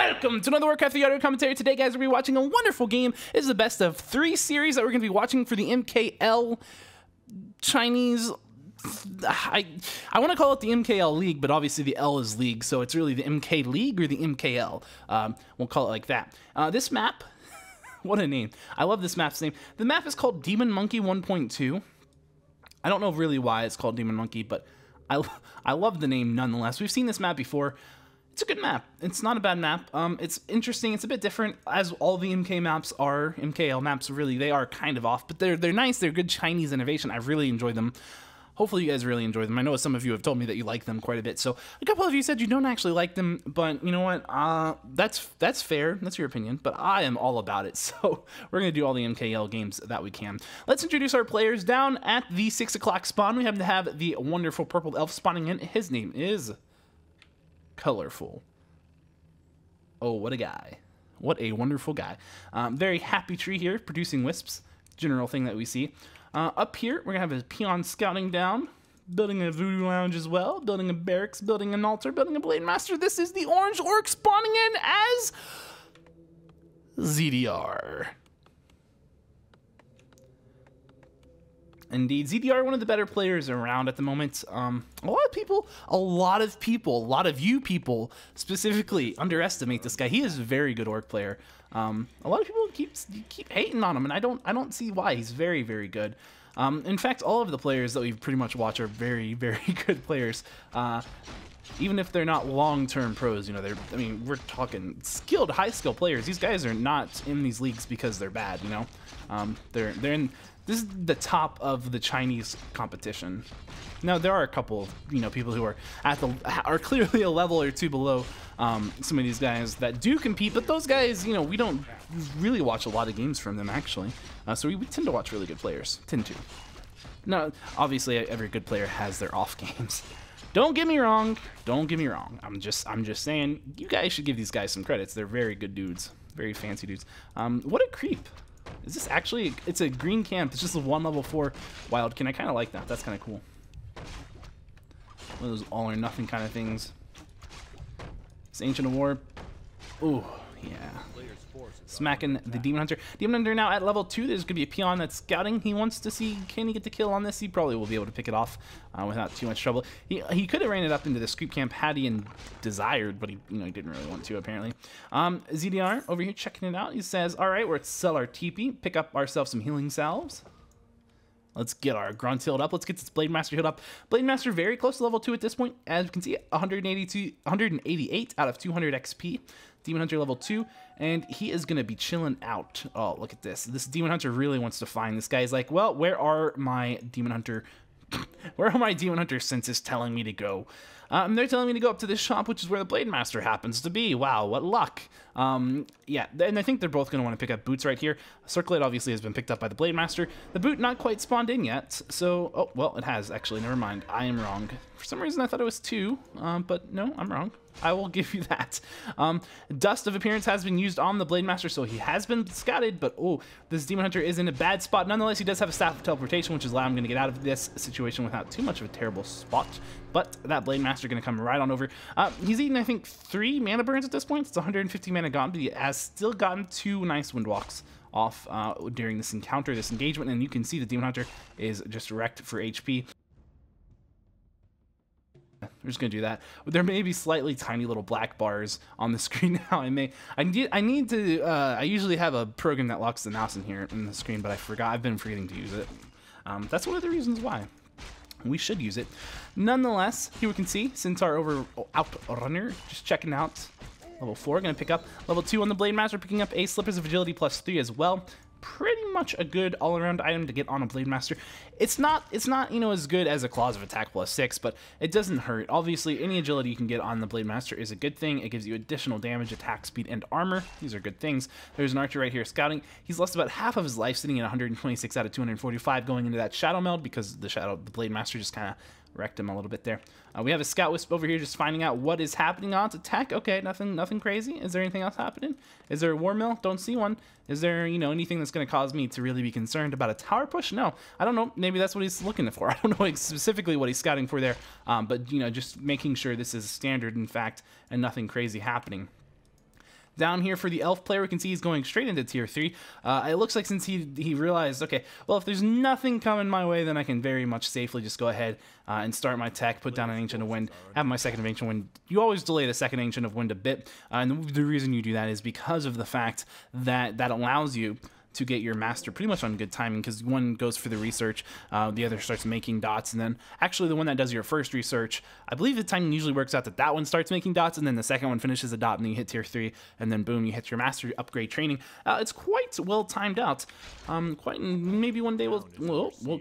Welcome to another Warcraft 3 audio commentary. Today, guys, we're going to be watching a wonderful game. This is the best of 3 series that we're going to be watching for the MKL Chinese... I want to call it the MKL League, but obviously the L is League, so it's really the MK League or the MKL. We'll call it like that. This map, what a name. I love this map's name. The map is called Demon Monkey 1.2. I don't know really why it's called Demon Monkey, but I love the name nonetheless. We've seen this map before. It's a good map. It's not a bad map. It's interesting. It's a bit different, as all the MK maps are. MKL maps, really, they are kind of off, but they're nice. They're good Chinese innovation. I really enjoy them. Hopefully you guys really enjoy them. I know some of you have told me that you like them quite a bit. So a couple of you said you don't actually like them, but you know what? That's fair. That's your opinion, but I am all about it. So we're going to do all the MKL games that we can. Let's introduce our players. Down at the 6 o'clock spawn, we happen to have the wonderful purple elf spawning in. His name is ColorFul. Oh, what a guy. What a wonderful guy. Very happy tree here, producing wisps. General thing that we see. Up here, we're going to have a peon scouting down, building a voodoo lounge as well, building a barracks, building an altar, building a blade master. This is the orange orc spawning in as ZDR. Indeed, ZDR, one of the better players around at the moment. A lot of you people specifically underestimate this guy. He is a very good orc player. A lot of people keep hating on him, and I don't see why. He's very, very good. In fact, all of the players that we pretty much watch are very, very good players. Even if they're not long-term pros, you know, I mean, we're talking skilled, high-skill players. These guys are not in these leagues because they're bad, you know. They're in. This is the top of the Chinese competition. Now there are a couple, you know, people who are clearly a level or two below some of these guys that do compete, but those guys, you know, we don't really watch a lot of games from them actually. So we tend to watch really good players. Tend to. Now, obviously, every good player has their off games. Don't get me wrong. Don't get me wrong. I'm just saying, you guys should give these guys some credits. They're very good dudes, very fancy dudes. What a creep. Is this actually, it's a green camp. It's just a 1 level 4 wildkin. I kind of like that. That's kind of cool. One of those all or nothing kind of things. This Ancient of War. Ooh, yeah. Smacking the Demon Hunter. Demon Hunter now at level 2. There's going to be a peon that's scouting. He wants to see, can he get the kill on this? He probably will be able to pick it off without too much trouble. He could have ran it up into the creep camp had he desired, but he didn't really want to apparently. ZDR over here checking it out. He says, all right, we're sell our TP, pick up ourselves some healing salves. Let's get our grunt healed up. Let's get this Blade Master healed up. Blade Master very close to level 2 at this point. As you can see, 188 out of 200 XP. Demon Hunter level 2, and he is going to be chilling out. Oh, look at this. This Demon Hunter really wants to find this guy. He's like, well, where are my Demon Hunter... where are my Demon Hunter senses telling me to go? They're telling me to go up to this shop, which is where the Blade Master happens to be. Wow, what luck. Yeah, and I think they're both going to want to pick up boots right here. Circlet obviously has been picked up by the Blade Master. The boot not quite spawned in yet, so... Oh, well, it has, actually. Never mind. I am wrong. For some reason, I thought it was 2, but no, I'm wrong. I will give you that. Dust of Appearance has been used on the Blade Master, so he has been scouted, but oh, this Demon Hunter is in a bad spot. Nonetheless, he does have a Staff of Teleportation, which is why I'm going to get out of this situation without too much of a terrible spot. But that Blade Master going to come right on over. He's eaten, I think, 3 mana burns at this point. It's 150 mana gone, but he has still gotten 2 nice Windwalks off during this encounter, this engagement, and you can see the Demon Hunter is just wrecked for HP. We're just gonna do that. There may be slightly tiny little black bars on the screen now. I usually have a program that locks the mouse in here in the screen, but I forgot. I've been forgetting to use it. That's one of the reasons why we should use it. Nonetheless, here we can see Centaur Outrunner just checking out. Level 4, gonna pick up level 2 on the Blade Master, picking up a Slippers of Agility +3 as well. Pretty much a good all-around item to get on a Blade Master. It's not as good as a Claws of Attack +6, but it doesn't hurt. Obviously, any agility you can get on the Blade Master is a good thing. It gives you additional damage, attack speed, and armor. These are good things. There's an archer right here scouting. He's lost about half of his life, sitting at 126 out of 245 going into that Shadow Meld because the Blade Master just kind of wrecked him a little bit there. We have a Scout Wisp over here just finding out what is happening on its attack. Okay, nothing crazy. Is there anything else happening? Is there a War Mill? Don't see one. Is there, anything that's going to cause me to really be concerned about a tower push? No, I don't know. Maybe that's what he's looking for. I don't know specifically what he's scouting for there, but, just making sure this is standard, in fact, and nothing crazy happening. Down here for the elf player, we can see he's going straight into tier 3. It looks like since he realized, okay, well, if there's nothing coming my way, then I can very much safely just go ahead and start my tech, put down an Ancient of Wind, have my second of Ancient Wind. You always delay the second Ancient of Wind a bit, and the reason you do that is because of the fact that that allows you to get your master pretty much on good timing, because one goes for the research, the other starts making dots, and then actually the one that does your first research, I believe the timing usually works out that that one starts making dots, and then the second one finishes a dot, and then you hit tier 3, and then boom, you hit your master upgrade training. It's quite well timed out. Maybe one day we'll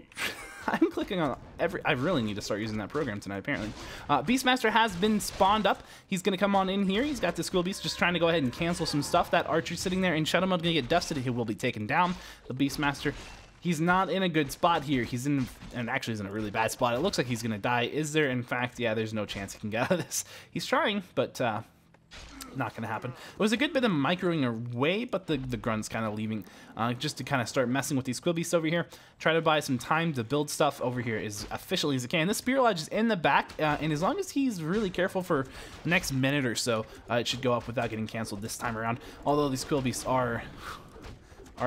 I'm clicking on I really need to start using that program tonight, apparently. Beastmaster has been spawned up. He's going to come on in here. He's got the Squill Beast just trying to go ahead and cancel some stuff. That Archer's sitting there in Shadow Mode, going to get dusted. He will be taken down. The Beastmaster, he's not in a good spot here. He's in, and actually he's in a really bad spot. It looks like he's going to die. Is there, in fact, yeah, there's no chance he can get out of this. He's trying, but not going to happen. It was a good bit of microing away, but the grunt's kind of leaving just to kind of start messing with these Squill Beasts over here. Try to buy some time to build stuff over here as efficiently as it can. This Spirit Lodge is in the back, and as long as he's really careful for the next minute or so, it should go up without getting canceled this time around. Although these Squill Beasts are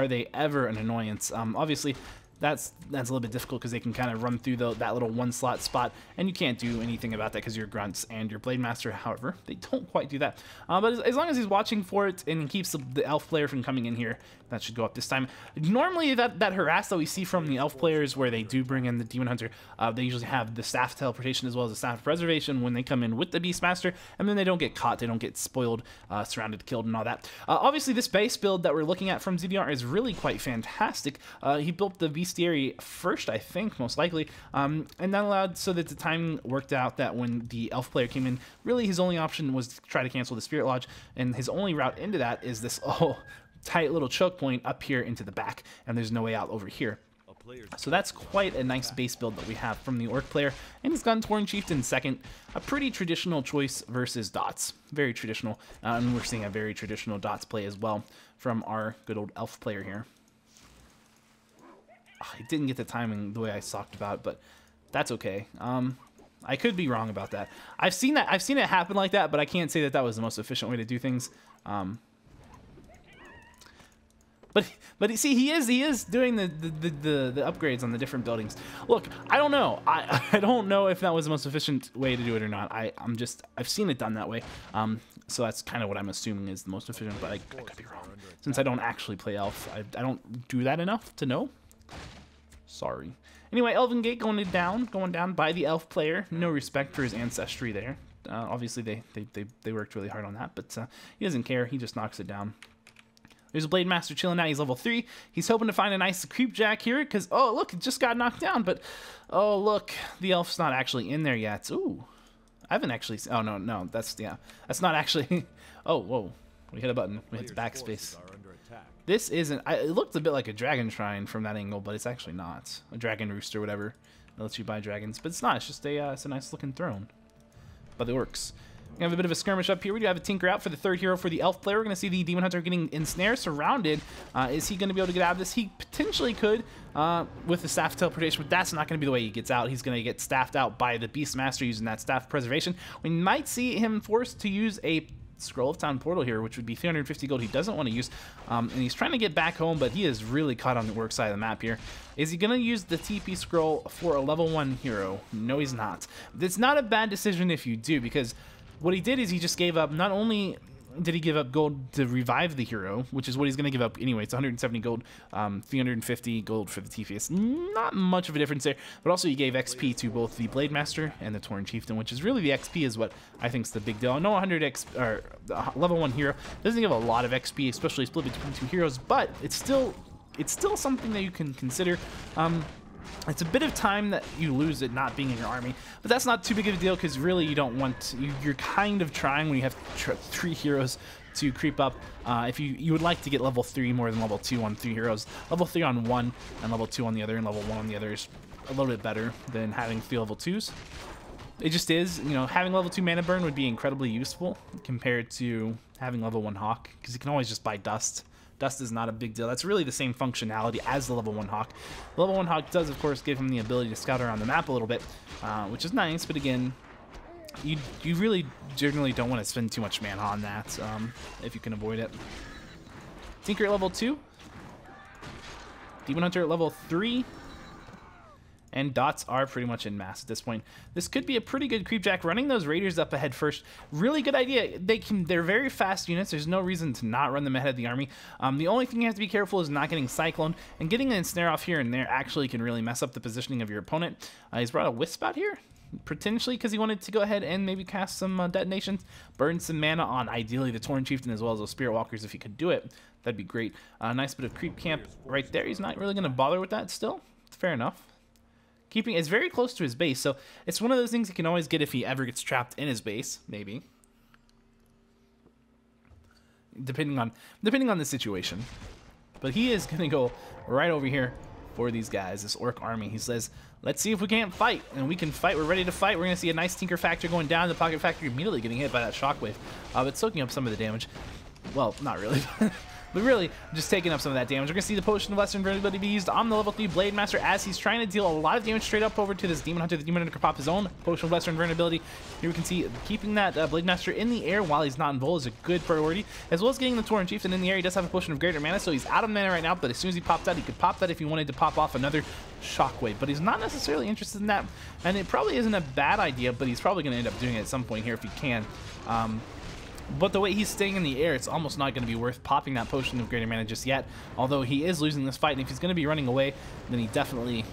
they ever an annoyance. Obviously, that's a little bit difficult because they can kind of run through that little one slot spot, and you can't do anything about that because you're grunts and your blade master. However, they don't quite do that. But as long as he's watching for it and keeps the elf player from coming in here, that should go up this time. Normally, that harass that we see from the elf players where they do bring in the demon hunter, they usually have the staff teleportation as well as the staff preservation when they come in with the beastmaster, and then they don't get caught, they don't get spoiled, surrounded, killed, and all that. Obviously, this base build that we're looking at from ZDR is really quite fantastic. He built the bestiary first, I think, most likely, and that allowed so that the timing worked out that when the elf player came in, really his only option was to try to cancel the Spirit Lodge, and his only route into that is this tight little choke point up here into the back, and there's no way out over here. So that's quite a nice base build that we have from the Orc player, and he's gone Tauren Chieftain second. A pretty traditional choice versus dots. Very traditional, and we're seeing a very traditional dots play as well from our good old elf player here. I didn't get the timing the way I talked about, but that's okay. I could be wrong about that. I've seen it happen like that, but I can't say that that was the most efficient way to do things. But you see, he is doing the upgrades on the different buildings. Look, I don't know. I don't know if that was the most efficient way to do it or not. I've seen it done that way. So that's kind of what I'm assuming is the most efficient, but I could be wrong. Since I don't actually play elf, I don't do that enough to know. Sorry. Anyway, Elven Gate going down by the elf player. No respect for his ancestry there. Obviously they worked really hard on that, but he doesn't care. He just knocks it down. There's a Blade Master chilling out. He's level 3. He's hoping to find a nice creep jack here because, oh, look, it just got knocked down. But, oh, look, the elf's not actually in there yet. Ooh, I haven't actually. Oh, no, that's not actually. Oh, whoa. We hit a button. We hit the backspace. This isn't. It looked a bit like a dragon shrine from that angle, but it's actually not. A dragon roost or whatever that lets you buy dragons. But it's not. It's just it's a nice looking throne. But it works. We have a bit of a skirmish up here. We do have a Tinker out for the third hero for the elf player. We're going to see the Demon Hunter getting ensnared, surrounded. Is he going to be able to get out of this? He potentially could with the staff teleportation, but that's not going to be the way he gets out. He's going to get staffed out by the Beastmaster using that staff preservation. We might see him forced to use a Scroll of Town portal here, which would be 350 gold he doesn't want to use, and he's trying to get back home, but he is really caught on the work side of the map here. Is he going to use the TP scroll for a level 1 hero? No, he's not. It's not a bad decision if you do, because what he did is he just gave up, not only did he give up gold to revive the hero, which is what he's going to give up anyway. It's 170 gold, 350 gold for the TP. It's not much of a difference there, but also he gave XP to both the Blade Master and the Tauren Chieftain, which is really the XP is what I think is the big deal. I know 100 XP, or level 1 hero doesn't give a lot of XP, especially split between 2 heroes, but it's still something that you can consider. It's a bit of time that you lose it not being in your army, but that's not too big of a deal because really you don't want to, you're kind of trying when you have 3 heroes to creep up. If you would like to get level 3 more than level 2 on 3 heroes, level 3 on one and level 2 on the other and level 1 on the other is a little bit better than having 3 level 2s. It just is, you know, having level 2 mana burn would be incredibly useful compared to having level 1 Hawk because you can always just buy Dust. Dust is not a big deal. That's really the same functionality as the level 1 Hawk. The level 1 Hawk does, of course, give him the ability to scout around the map a little bit, which is nice, but again, you really generally don't want to spend too much mana on that if you can avoid it. Tinker at level 2. Demon Hunter at level 3. And dots are pretty much en masse at this point. This could be a pretty good creepjack. Running those raiders up ahead first, really good idea. They're very fast units. There's no reason to not run them ahead of the army. The only thing you have to be careful is not getting cycloned, and getting an ensnare off here and there actually can really mess up the positioning of your opponent. He's brought a wisp out here, potentially because he wanted to go ahead and maybe cast some detonations, burn some mana on ideally the Tauren Chieftain as well as those Spirit Walkers if he could do it. That'd be great. Nice bit of creep camp right there. He's not really going to bother with that still. Fair enough. Keeping it's very close to his base, so it's one of those things he can always get if he ever gets trapped in his base, maybe. Depending on the situation. But he is gonna go right over here for these guys, this orc army. He says, let's see if we can't fight. And we can fight, we're ready to fight. We're gonna see a nice Tinker Factor going down, the Pocket Factory immediately getting hit by that shockwave. But soaking up some of the damage. Well, not really. But really, just taking up some of that damage. We're going to see the Potion of Lesser Invulnerability be used on the level 3 Blade Master as he's trying to deal a lot of damage straight up over to this Demon Hunter. The Demon Hunter can pop his own Potion of Lesser Invulnerability. Here we can see keeping that Blade Master in the air while he's not invulnerable is a good priority, as well as getting the Tauren Chieftain in the air. He does have a Potion of Greater Mana, so he's out of mana right now, but as soon as he pops out, he could pop that if he wanted to pop off another Shockwave. But he's not necessarily interested in that, and it probably isn't a bad idea, but he's probably going to end up doing it at some point here if he can. But the way he's staying in the air, it's almost not going to be worth popping that Potion of Greater Mana just yet. Although he is losing this fight, and if he's going to be running away, then he definitely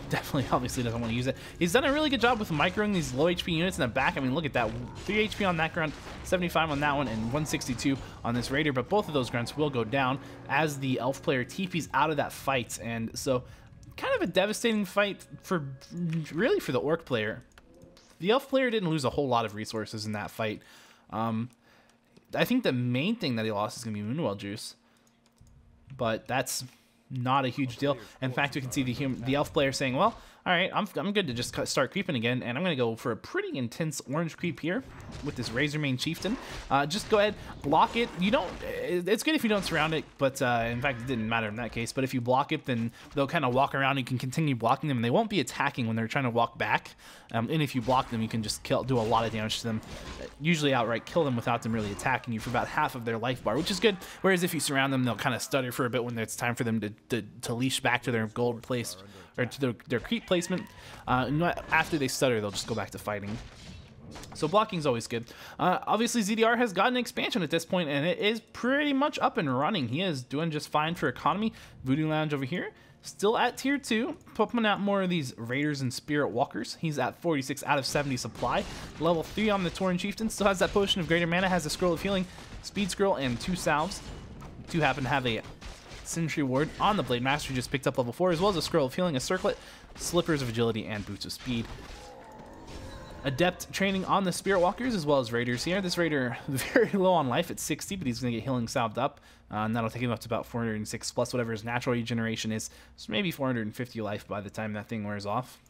obviously doesn't want to use it. He's done a really good job with microing these low HP units in the back. I mean, look at that. 3 HP on that grunt, 75 on that one, and 162 on this raider. But both of those grunts will go down as the elf player TP's out of that fight. And so kind of a devastating fight for the orc player. The elf player didn't lose a whole lot of resources in that fight. I think the main thing that he lost is going to be Moonwell Juice, but that's not a huge deal. In fact, we can see the elf player saying, well, all right, I'm good to just start creeping again, and I'm going to go for a pretty intense orange creep here with this Razormane Chieftain. Just go ahead, block it. It's good if you don't surround it, but in fact, it didn't matter in that case. But if you block it, then they'll kind of walk around. You can continue blocking them, and they won't be attacking when they're trying to walk back. And if you block them, you can just do a lot of damage to them. Usually outright kill them without them really attacking you for about half of their life bar, which is good. Whereas if you surround them, they'll kind of stutter for a bit when it's time for them to leash back to their gold place, or to their creep placement. After they stutter, they'll just go back to fighting. So blocking is always good. Obviously, ZDR has gotten an expansion at this point, and it is pretty much up and running. He is doing just fine for economy. Voodoo Lounge over here, still at tier 2, pumping out more of these Raiders and Spirit Walkers. He's at 46 out of 70 supply. Level 3 on the Tauren Chieftain, still has that Potion of Greater Mana, has a Scroll of Healing, Speed Scroll, and 2 salves. 2 happen to have a Sentry Ward on the Blade Master, who just picked up level 4, as well as a Scroll of Healing, a Circlet, Slippers of Agility, and Boots of Speed. Adept training on the Spirit Walkers as well as Raiders here. This Raider very low on life at 60, but he's going to get healing salved up. And that'll take him up to about 406 plus whatever his natural regeneration is. So maybe 450 life by the time that thing wears off.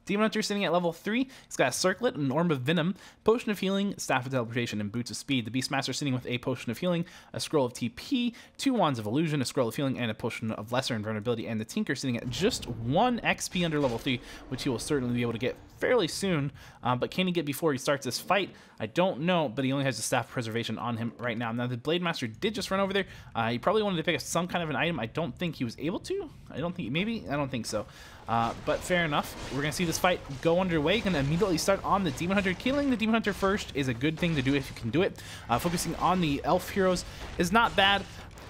Demon Hunter sitting at level 3. He's got a Circlet, an Orb of Venom, Potion of Healing, Staff of Teleportation, and Boots of Speed. The Beastmaster sitting with a Potion of Healing, a Scroll of TP, 2 Wands of Illusion, a Scroll of Healing, and a Potion of Lesser Invulnerability. And the Tinker sitting at just 1 XP under level 3, which he will certainly be able to get fairly soon. But can he get before he starts this fight? I don't know, but he only has the Staff of Preservation on him right now. Now, the Blade Master did just run over there. He probably wanted to pick up some kind of an item. I don't think he was able to. I don't think so. But fair enough. We're going to see this fight go underway. Going to immediately start on the Demon Hunter. Killing the Demon Hunter first is a good thing to do if you can do it. Focusing on the elf heroes is not bad.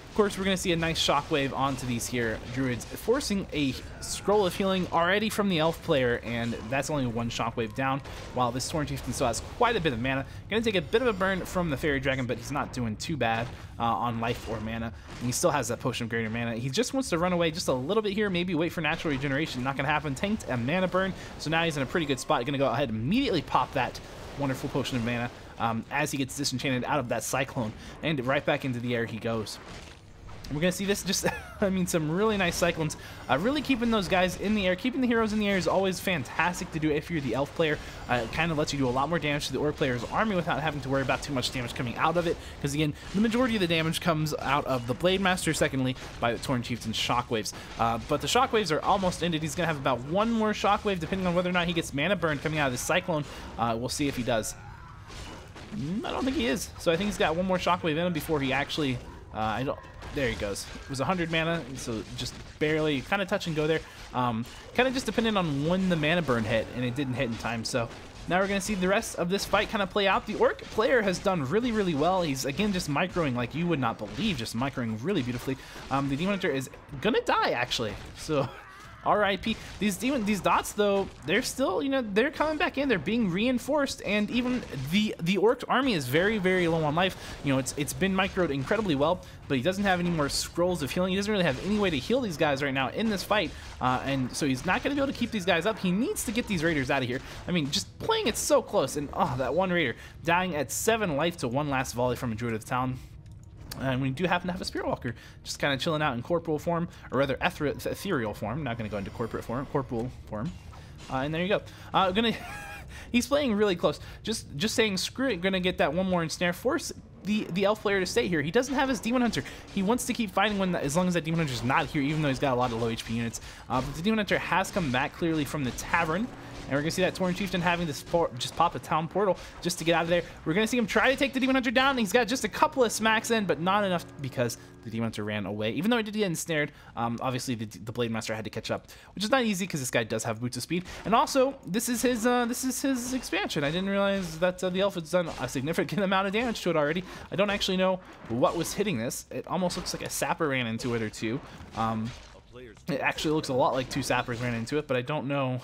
Of course, we're going to see a nice shockwave onto these here druids, forcing a Scroll of Healing already from the elf player, and that's only 1 shockwave down, while this Tauren Chieftain still has quite a bit of mana. Going to take a bit of a burn from the Fairy Dragon, but he's not doing too bad on life or mana, and he still has that Potion of Greater Mana. He just wants to run away just a little bit here, maybe wait for natural regeneration. Not going to happen. Tanked a mana burn, so now he's in a pretty good spot. Going to go ahead and immediately pop that wonderful Potion of Mana as he gets disenchanted out of that Cyclone, and right back into the air he goes. We're going to see this just, I mean, some really nice cyclones. Really keeping those guys in the air. Keeping the heroes in the air is always fantastic to do if you're the elf player. It kind of lets you do a lot more damage to the orc player's army without having to worry about too much damage coming out of it. Because, again, the majority of the damage comes out of the Blade Master, secondly, by the Tauren Chieftain's shockwaves. But the shockwaves are almost ended. He's going to have about one more shockwave, depending on whether or not he gets mana burn coming out of this cyclone. We'll see if he does. I don't think he is. So I think he's got one more shockwave in him before he actually... There he goes. It was 100 mana, so just barely, kind of touch and go there. Kind of just dependent on when the mana burn hit, and it didn't hit in time. So now we're going to see the rest of this fight kind of play out. The orc player has done really, really well. He's, again, just microing like you would not believe, just microing really beautifully. The Demon Hunter is going to die, actually. So... RIP. These dots, though, they're still, you know, they're coming back in. They're being reinforced, and even the orc army is very, very low on life. You know, it's been microed incredibly well, but he doesn't have any more scrolls of healing. He doesn't really have any way to heal these guys right now in this fight, and so he's not going to be able to keep these guys up. He needs to get these raiders out of here. I mean, just playing it so close, and oh, that one raider dying at 7 life to one last volley from a Druid of the Town. And we do happen to have a Spirit Walker just kind of chilling out in corporal form, or rather ethereal form. Not going to go into corporal form. And there you go. He's playing really close. Just saying screw it. Going to get that one more ensnare. Force the elf player to stay here. He doesn't have his Demon Hunter. He wants to keep fighting as long as that Demon Hunter is not here, even though he's got a lot of low HP units. But the Demon Hunter has come back clearly from the tavern. And we're going to see that Tauren Chieftain having this just pop a town portal just to get out of there. We're going to see him try to take the Demon Hunter down. He's got just a couple of smacks in, but not enough because the Demon Hunter ran away. Even though he did get ensnared, obviously the Blade Master had to catch up, which is not easy because this guy does have Boots of Speed. And also, this is his expansion. I didn't realize that the elf has done a significant amount of damage to it already. I don't actually know what was hitting this. It almost looks like a sapper ran into it or two. It actually looks a lot like 2 sappers ran into it, but I don't know.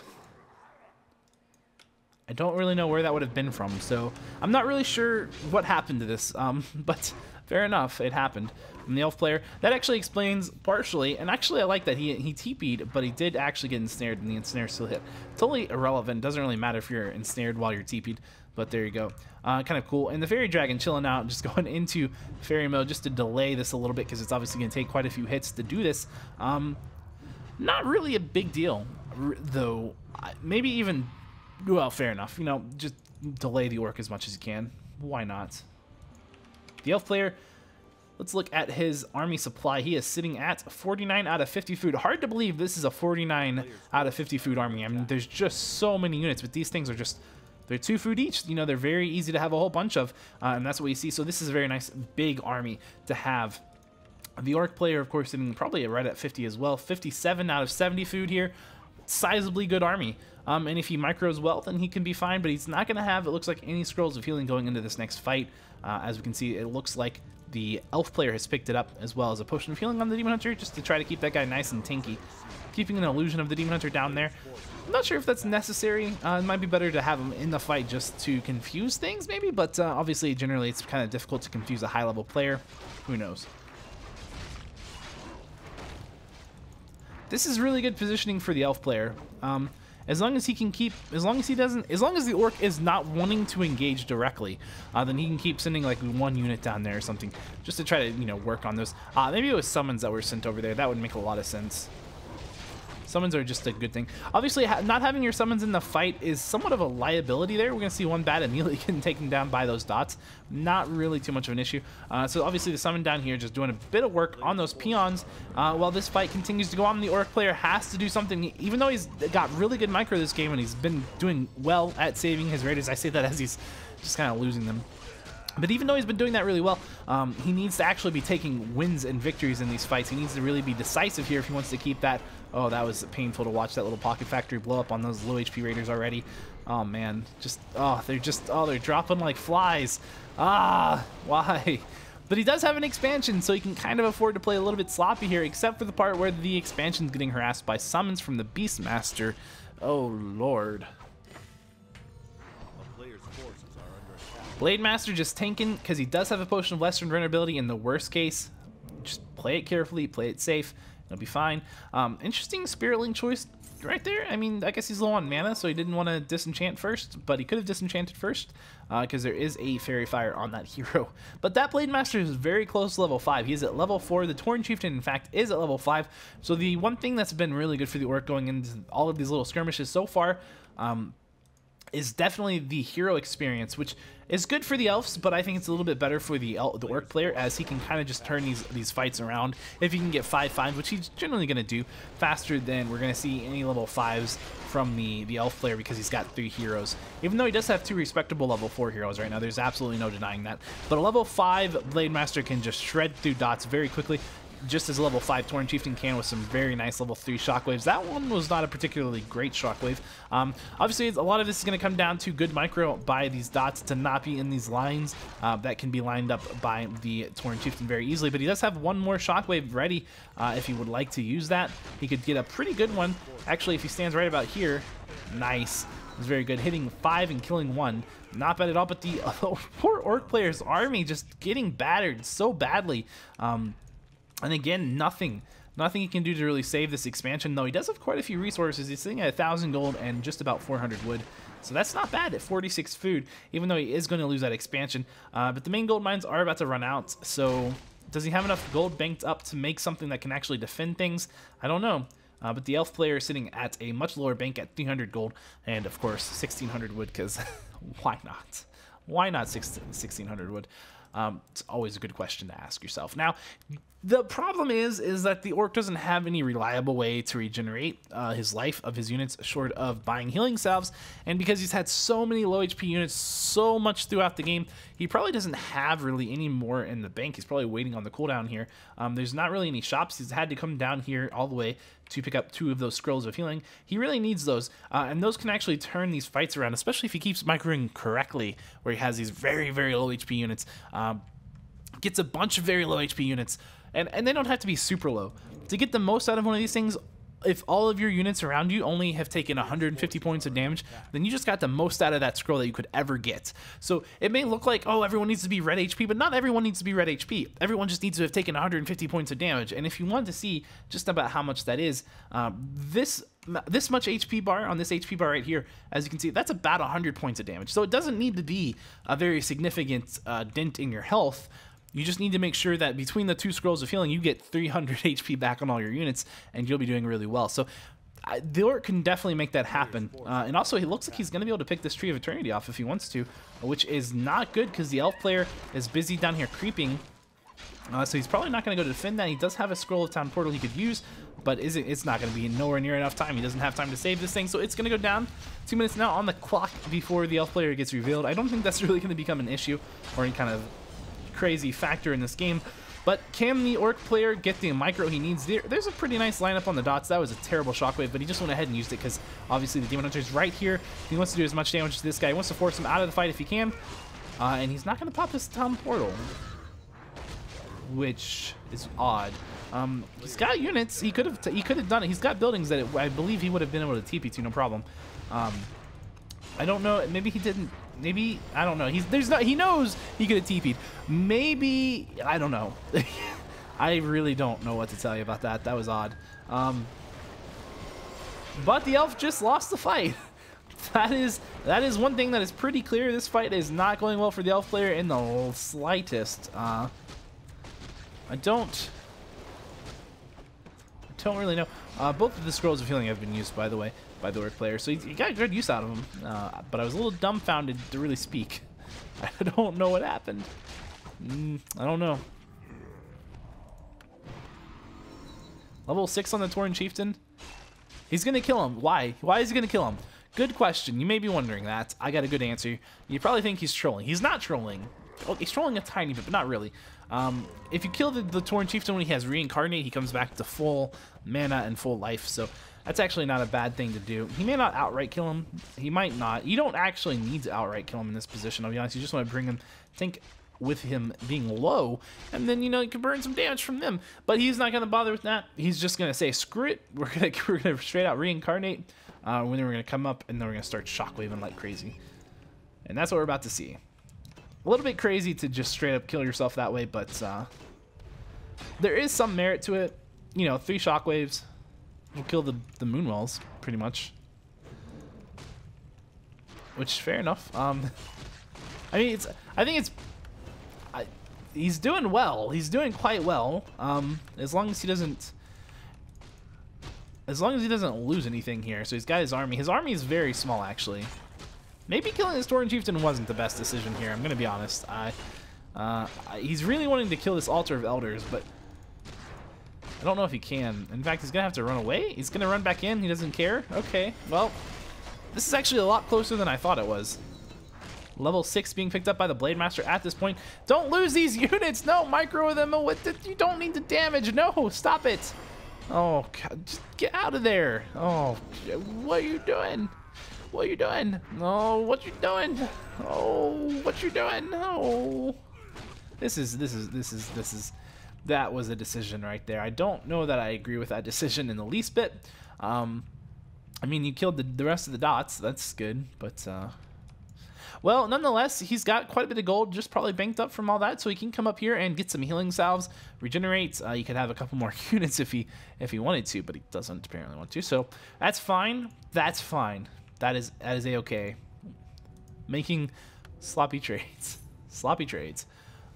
I don't really know where that would have been from, so I'm not really sure what happened to this, but fair enough, it happened. And the elf player, that actually explains partially, and actually I like that he TP'd, but he did actually get ensnared, and the ensnare still hit. Totally irrelevant, doesn't really matter if you're ensnared while you're TP'd, but there you go. Kind of cool. And the Fairy Dragon chilling out, just going into Fairy mode just to delay this a little bit, because it's obviously going to take quite a few hits to do this. Not really a big deal, though. Maybe even... Well, fair enough. You know, just delay the orc as much as you can. Why not? The elf player, let's look at his army supply. He is sitting at 49 out of 50 food. Hard to believe this is a 49 out of 50 food army. I mean, there's just so many units, but these things are just... They're 2 food each. You know, they're very easy to have a whole bunch of, and that's what you see. So this is a very nice big army to have. The orc player, of course, sitting probably right at 50 as well. 57 out of 70 food here. Sizably good army. And if he micros well, then he can be fine, but he's not going to have, it looks like, any scrolls of healing going into this next fight. As we can see, it looks like the elf player has picked it up, as well as a potion of healing on the Demon Hunter, just to try to keep that guy nice and tanky. Keeping an illusion of the Demon Hunter down there. I'm not sure if that's necessary. It might be better to have him in the fight just to confuse things, maybe, but obviously, generally, it's kind of difficult to confuse a high-level player. Who knows? This is really good positioning for the elf player. As long as he can keep, as long as the orc is not wanting to engage directly, then he can keep sending like 1 unit down there or something, just to try to, you know, work on those. Maybe it was summons that were sent over there. That would make a lot of sense. Summons are just a good thing. Obviously, not having your summons in the fight is somewhat of a liability there. We're going to see one bat immediately getting taken down by those dots. Not really too much of an issue. So obviously the summon down here just doing a bit of work on those peons while this fight continues to go on. The orc player has to do something, even though he's got really good micro this game and he's been doing well at saving his raiders. I say that as he's just kind of losing them. But even though he's been doing that really well, he needs to actually be taking wins and victories in these fights. He needs to really be decisive here if he wants to keep that. Oh, that was painful to watch that little pocket factory blow up on those low HP raiders already. Oh, man. They're dropping like flies. Why? But he does have an expansion, so he can kind of afford to play a little bit sloppy here, except for the part where the expansion's getting harassed by summons from the Beastmaster. Oh, Lord. Blade Master just tanking because he does have a potion of lesser invulnerability in the worst case. Just play it carefully, play it safe. It'll be fine. Interesting Spirit Link choice right there. I mean, I guess he's low on mana, so he didn't want to disenchant first, but he could have disenchanted first because there is a Fairy Fire on that hero. But that Blade Master is very close to level 5. He's at level 4. The Tauren Chieftain, in fact, is at level 5. So the one thing that's been really good for the Orc going into all of these little skirmishes so far is definitely the hero experience, which is good for the elves, but I think it's a little bit better for the Orc player, as he can kind of just turn these fights around if he can get 5/5, which he's generally going to do faster than we're going to see any level 5s from the elf player, because he's got 3 heroes. Even though he does have 2 respectable level 4 heroes right now, there's absolutely no denying that. But a level 5 Blade Master can just shred through dots very quickly, just as a level 5 Tauren Chieftain can, with some very nice level 3 shockwaves. That one was not a particularly great shockwave. Obviously, a lot of this is going to come down to good micro by these dots to not be in these lines that can be lined up by the Tauren Chieftain very easily. But he does have one more shockwave ready if he would like to use that. He could get a pretty good one. Actually, if he stands right about here, nice. It's very good, hitting 5 and killing 1. Not bad at all, but the poor Orc player's army just getting battered so badly. And again, nothing he can do to really save this expansion, though he does have quite a few resources. He's sitting at 1,000 gold and just about 400 wood. So that's not bad at 46 food, even though he is going to lose that expansion. But the main gold mines are about to run out, so does he have enough gold banked up to make something that can actually defend things? I don't know. But the elf player is sitting at a much lower bank at 300 gold, and of course 1,600 wood, because why not? Why not 1,600 wood? It's always a good question to ask yourself. Now, the problem is that the Orc doesn't have any reliable way to regenerate his life of his units short of buying healing salves, and because he's had so many low HP units so much throughout the game, he probably doesn't have really any more in the bank. He's probably waiting on the cooldown here. There's not really any shops. He's had to come down here all the way to pick up 2 of those scrolls of healing. He really needs those, and those can actually turn these fights around, especially if he keeps microing correctly, where he has these very, very low HP units. Gets a bunch of very low HP units, and they don't have to be super low. To get the most out of one of these things, if all of your units around you only have taken 150 points of damage, then you just got the most out of that scroll that you could ever get. So it may look like, oh, everyone needs to be red HP, but not everyone needs to be red HP. Everyone just needs to have taken 150 points of damage. And if you want to see just about how much that is, this much HP bar on this HP bar right here, as you can see, that's about 100 points of damage. So it doesn't need to be a very significant dent in your health. You just need to make sure that between the 2 scrolls of healing, you get 300 HP back on all your units, and you'll be doing really well. So the Orc can definitely make that happen. And also, he looks like he's going to be able to pick this Tree of Eternity off if he wants to, which is not good because the Elf player is busy down here creeping. So he's probably not going to go to defend that. He does have a Scroll of Town Portal he could use, but it's not going to be nowhere near enough time. He doesn't have time to save this thing, so it's going to go down. 2 minutes now on the clock before the Elf player gets revealed. I don't think that's really going to become an issue or any kind of crazy factor in this game, but can the Orc player get the micro he needs? There's a pretty nice lineup on the dots. That was a terrible shockwave, but he just went ahead and used it because obviously the Demon Hunter is right here. He wants to do as much damage to this guy. He wants to force him out of the fight if he can, and he's not going to pop this town portal, which is odd. He's got units. He could have done it. He's got buildings that I believe he would have been able to TP to, no problem. I don't know. Maybe he didn't. Maybe, I don't know. He knows he could have TP'd. Maybe, I don't know. I really don't know what to tell you about that. That was odd. But the elf just lost the fight. That is one thing that is pretty clear. This fight is not going well for the elf player in the slightest. I don't really know. Both of the scrolls of healing have been used, by the way, by the Orc player, so he got good use out of them. But I was a little dumbfounded to really speak. I don't know what happened. I don't know. Level 6 on the Tauren Chieftain. He's gonna kill him. Why? Why is he gonna kill him? Good question. You may be wondering that. I got a good answer. You probably think he's trolling. He's not trolling. Oh, he's trolling a tiny bit, but not really. If you kill the Tauren Chieftain when he has Reincarnate, he comes back to full mana and full life, so that's actually not a bad thing to do. He may not outright kill him. He might not. You don't actually need to outright kill him in this position, I'll be honest. You just want to bring him, think with him being low, and then, you know, you can burn some damage from them. But he's not going to bother with that. He's just going to say, screw it. We're gonna straight out Reincarnate. When we're going to come up, and then we're going to start shockwaving like crazy. And that's what we're about to see. A little bit crazy to just straight up kill yourself that way, but there is some merit to it. You know, 3 shockwaves. will kill the Moonwells, pretty much. Which, fair enough. I mean, he's doing well. He's doing quite well. As long as he doesn't lose anything here. So he's got his army. His army is very small, actually. Maybe killing this Tauren Chieftain wasn't the best decision here. I'm gonna be honest. He's really wanting to kill this Altar of Elders, but I don't know if he can. In fact, he's gonna have to run away. He's gonna run back in. He doesn't care. Okay, well, this is actually a lot closer than I thought it was. Level 6 being picked up by the Blade Master at this point. Don't lose these units. No, micro them. You don't need the damage. No, stop it. Oh, God, just get out of there. Oh, what are you doing? What are you doing? Oh, what you doing? Oh, what you doing? Oh, that was a decision right there. I don't know that I agree with that decision in the least bit. I mean, you killed the rest of the dots. That's good, but well, nonetheless, he's got quite a bit of gold, just probably banked up from all that, so he can come up here and get some healing salves, regenerate. You could have a couple more units if he wanted to, but he doesn't apparently want to. So that's fine. That's fine. That is a-okay. Making sloppy trades,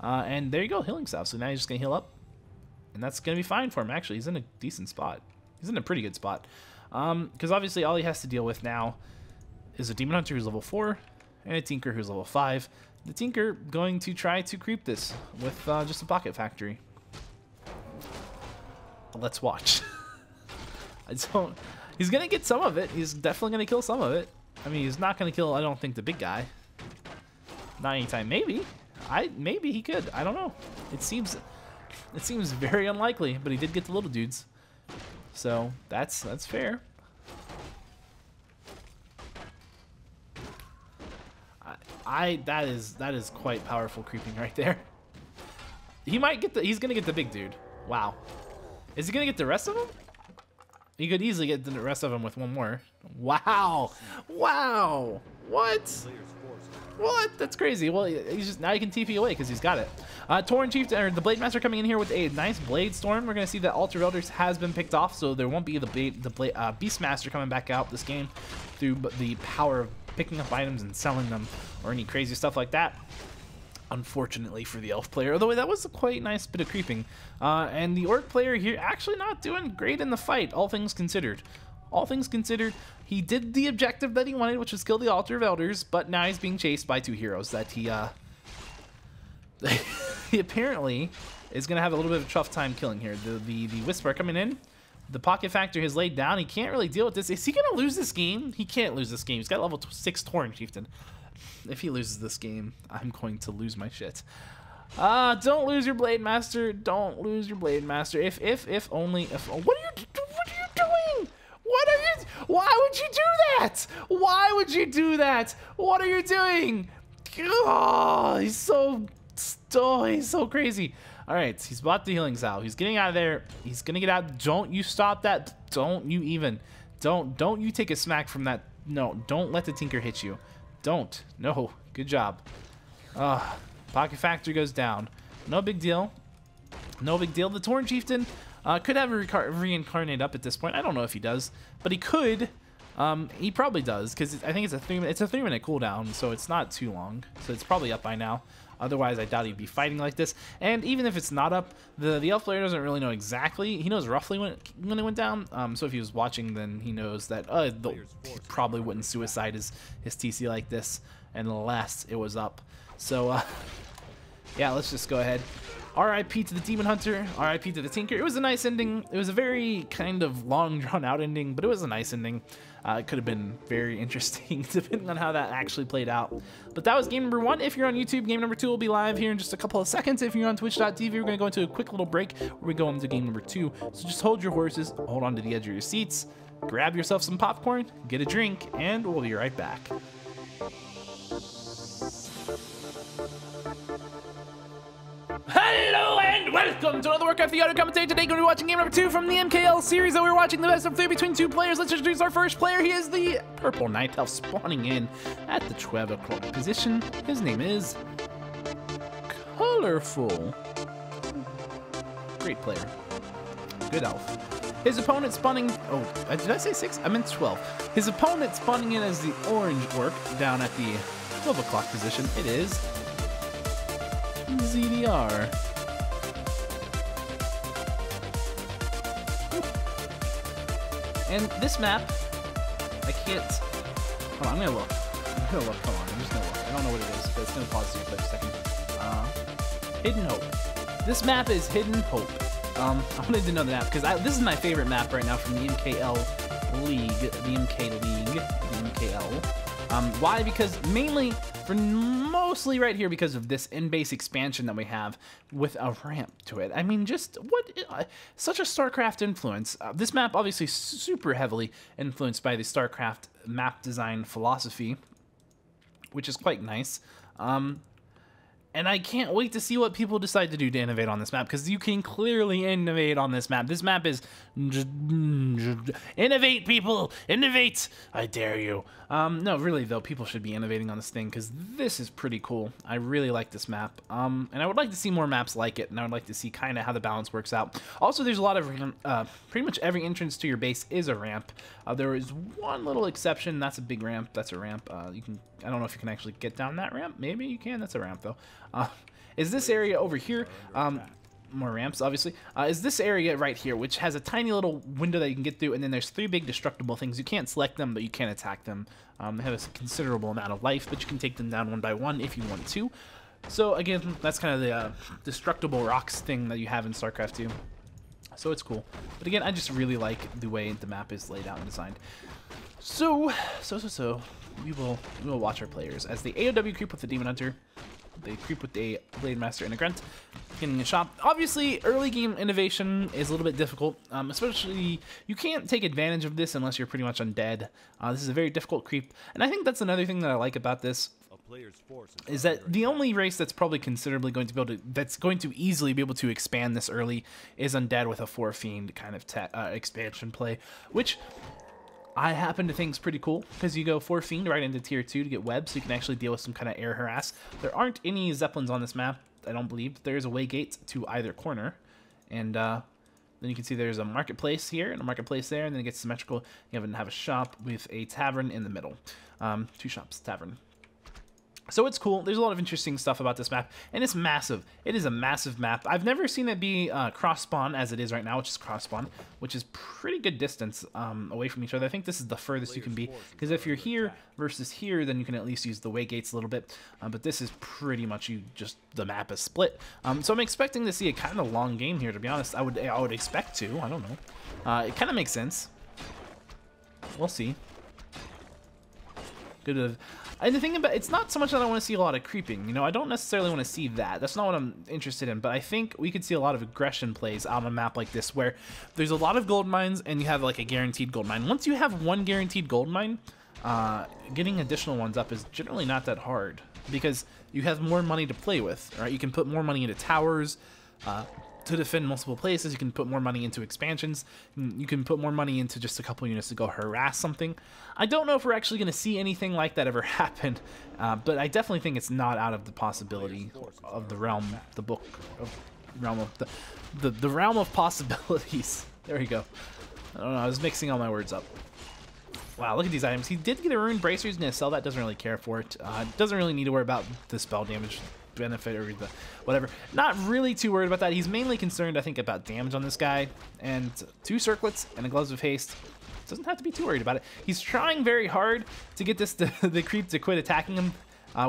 and there you go, healing salve. So now he's just gonna heal up, and that's gonna be fine for him. Actually, he's in a decent spot. He's in a pretty good spot, because obviously all he has to deal with now is a Demon Hunter who's level 4. And a Tinker who's level 5. The Tinker going to try to creep this with just a Pocket Factory. Let's watch. He's going to get some of it. He's definitely going to kill some of it. I mean, he's not going to kill, I don't think, the big guy. Not anytime. Maybe. Maybe he could. I don't know. It seems very unlikely, but he did get the little dudes. So that's fair. That is quite powerful creeping right there. He's gonna get the big dude. Wow. Is he gonna get the rest of them? He could easily get the rest of them with one more. Wow. Wow. What? What? That's crazy. Well, now he can TP away because he's got it. Tauren Chieftain, or the Blade Master, coming in here with a nice Blade Storm. We're gonna see that Altar of Elders has been picked off, so there won't be the Beast Master coming back out this game through the power of picking up items and selling them, or any crazy stuff like that. Unfortunately for the Elf player, although that was a quite nice bit of creeping. And the Orc player here actually not doing great in the fight, all things considered. All things considered, he did the objective that he wanted, which was kill the Altar of Elders, but now he's being chased by 2 heroes that he he apparently is going to have a little bit of a tough time killing here. The Whisper coming in. The Pocket Factor has laid down. He can't really deal with this. Is he going to lose this game? He can't lose this game. He's got level 6 Tauren Chieftain. If he loses this game, I'm going to lose my shit. Don't lose your Blade Master. Don't lose your Blade Master. What are you doing? Why would you do that? Why would you do that? What are you doing? Oh, he's so crazy. All right, he's bought the healing salve. He's getting out of there. He's gonna get out. Don't you stop that. Don't you take a smack from that. No, don't let the Tinker hit you. Don't. No. Good job. Pocket Factory goes down. No big deal. No big deal. The Tauren Chieftain could have reincarnate up at this point. I don't know if he does, but he could. He probably does, because I think it's a 3-minute cooldown, so it's not too long. So it's probably up by now. Otherwise, I doubt he'd be fighting like this. And even if it's not up, the Elf player doesn't really know exactly. He knows roughly when it went down. So if he was watching, then he knows that he probably wouldn't suicide his TC like this unless it was up. So yeah, let's just go ahead. RIP to the Demon Hunter, RIP to the Tinker. It was a nice ending. It was a very kind of long, drawn-out ending, but it was a nice ending. It could have been very interesting depending on how that actually played out. But that was game number 1. If you're on YouTube, game number 2 will be live here in just a couple of seconds. If you're on twitch.tv, we're going to go into a quick little break where we go into game number 2. So just hold your horses, hold on to the edge of your seats, grab yourself some popcorn, get a drink, and we'll be right back. Hello and welcome to another Warcraft the Audio Commentary. Today we're going to be watching game number 2 from the MKL series that we're watching, the best of 3 between 2 players. Let's introduce our first player. He is the Purple Night Elf spawning in at the 12 o'clock position. His name is ColorFul. Great player. Good elf. His opponent spawning... Oh, did I say 6? I meant 12. His opponent spawning in as the orange orc down at the 12 o'clock position. It is ZDR. And this map, I can't... Hold on, I'm gonna look. Hold on, I'm just gonna look. I don't know what it is, but it's gonna pause here for a second. Hidden Hope. This map is Hidden Hope. I wanted to know the map, because this is my favorite map right now from the MKL League. The MKL. Why? Because mainly, mostly right here because of this in-base expansion that we have with a ramp to it. I mean, just such a StarCraft influence. This map obviously super heavily influenced by the StarCraft map design philosophy, which is quite nice. And I can't wait to see what people decide to do to innovate on this map, because you can clearly innovate on this map. This map is... Innovate, people! Innovate! I dare you. No, really, though, people should be innovating on this thing, because this is pretty cool. I really like this map. And I would like to see more maps like it, and I would like to see kind of how the balance works out. Also, there's a lot of... pretty much every entrance to your base is a ramp. There is one little exception. That's a big ramp. That's a ramp. You can... I don't know if you can actually get down that ramp. Maybe you can. That's a ramp, though. Is this area over here? More ramps, obviously. Is this area right here, which has a tiny little window that you can get through, and then there's 3 big destructible things. You can't select them, but you can attack them. They have a considerable amount of life, but you can take them down one by one if you want to. So, again, that's kind of the destructible rocks thing that you have in StarCraft 2. So it's cool. But again, I just really like the way the map is laid out and designed. So we will watch our players as the AOW creep with the Demon Hunter. They creep with a Blade Master and a Grunt, getting a shot. Obviously, early game innovation is a little bit difficult, especially you can't take advantage of this unless you're pretty much undead. This is a very difficult creep, and I think that's another thing that I like about this. Is that the only race that's probably considerably going to be able to, that's going to easily be able to expand this early is Undead with a 4 Fiend kind of expansion play, which I happen to think is pretty cool, because you go 4 Fiend right into tier 2 to get web, so you can actually deal with some kind of air harass. There aren't any Zeppelins on this map, I don't believe. There's a way gate to either corner, and then you can see there's a marketplace here and a marketplace there, and then it gets symmetrical. You have a shop with a tavern in the middle. 2 shops, tavern. So it's cool. There's a lot of interesting stuff about this map, and it's massive. It is a massive map. I've never seen it be cross-spawn as it is right now, which is cross-spawn, which is pretty good distance away from each other. I think this is the furthest you can be, because if you're here versus here, then you can at least use the way gates a little bit, but this is pretty much the map is split. So I'm expecting to see a kind of long game here, to be honest. I would expect to. I don't know. It kind of makes sense. We'll see. And the thing about it's not so much that I want to see a lot of creeping, you know, I don't necessarily want to see that. That's not what I'm interested in, but I think we could see a lot of aggression plays on a map like this where there's a lot of gold mines and you have like a guaranteed gold mine. Once you have one guaranteed gold mine, getting additional ones up is generally not that hard because you have more money to play with, right? You can put more money into towers, to defend multiple places. You can put more money into expansions. You can put more money into just a couple units to go harass something. I don't know if we're actually going to see anything like that ever happen, but I definitely think it's not out of the possibility of the realm, the book of realm of the realm of possibilities. There we go. I don't know. I was mixing all my words up. Wow, look at these items. He did get a rune bracer. He's going to sell that. Doesn't really care for it. Doesn't really need to worry about the spell damage benefit or the whatever. Not really too worried about that. He's mainly concerned, I think, about damage on this guy, and 2 circlets and a gloves of haste. Doesn't have to be too worried about it. He's trying very hard to get the creep to quit attacking him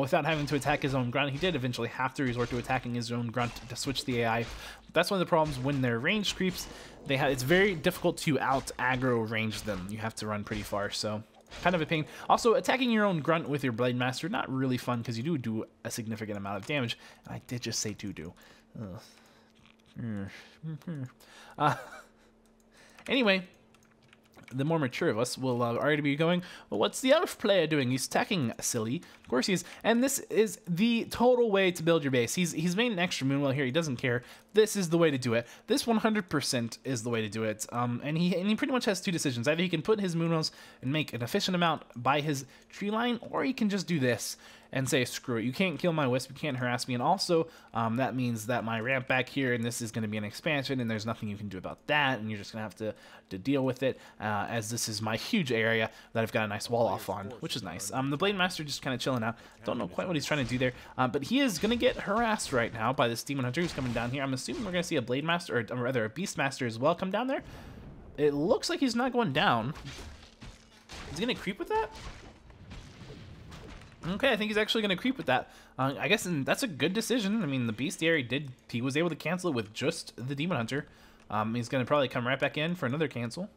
without having to attack his own grunt. He did eventually have to resort to attacking his own grunt to switch the AI. That's one of the problems when they're ranged creeps. It's very difficult to out aggro range them. You have to run pretty far, so kind of a pain. Also, attacking your own grunt with your Blade Master, not really fun because you do a significant amount of damage. And I did just say do. Anyway, the more mature of us will already be going, well, what's the elf player doing? He's attacking silly. Of course he is. And this is the total way to build your base. He's made an extra moonwell here. He doesn't care. This is the way to do it. This 100% is the way to do it. And he pretty much has 2 decisions. Either he can put his moonwells and make an efficient amount by his tree line, or he can just do this. and say, screw it, you can't kill my wisp, you can't harass me, and also that means that my ramp back here, and this is going to be an expansion, and there's nothing you can do about that, and you're just going to have to deal with it, as this is my huge area that I've got a nice wall off on, which is nice. The Blade Master just kind of chilling out. Don't know quite what he's trying to do there, but he is going to get harassed right now by this Demon Hunter who's coming down here. I'm assuming we're going to see a Blade Master, or rather a Beast Master as well, come down there. It looks like he's not going down. Is he going to creep with that? Okay, I think he's actually going to creep with that. I guess that's a good decision. I mean, the Bestiary he was able to cancel it with just the Demon Hunter. He's going to probably come right back in for another cancel.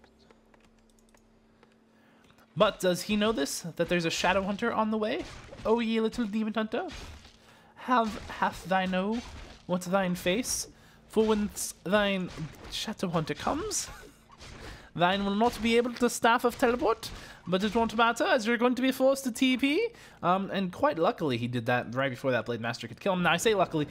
But does he know this? That there's a Shadow Hunter on the way? Oh, ye little Demon Hunter, hath thine know what thine face? For when thine Shadow Hunter comes, thine will not be able to staff of teleport, but it won't matter, as you're going to be forced to TP. And quite luckily he did that right before that Blade Master could kill him. Now, I say luckily,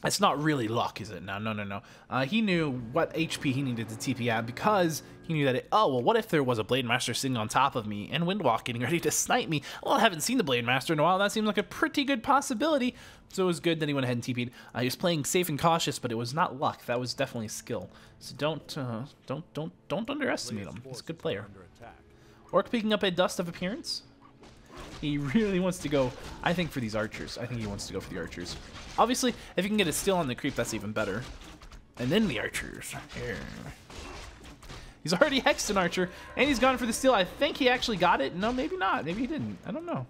it's not really luck, is it? No. He knew what HP he needed to TP at, because he knew that oh, well, what if there was a Blade Master sitting on top of me and Windwalk getting ready to snipe me? Well, I haven't seen the Blade Master in a while. That seems like a pretty good possibility. So it was good that he went ahead and TP'd. He was playing safe and cautious, but it was not luck. That was definitely skill. So don't underestimate him. He's a good player. Orc picking up a Dust of Appearance. He really wants to go, I think, for these archers. I think he wants to go for the archers. Obviously, if you can get a steal on the creep, that's even better. And then the archers. Here. He's already hexed an archer, and he's gone for the steal. I think he actually got it. No, maybe not. Maybe he didn't. I don't know.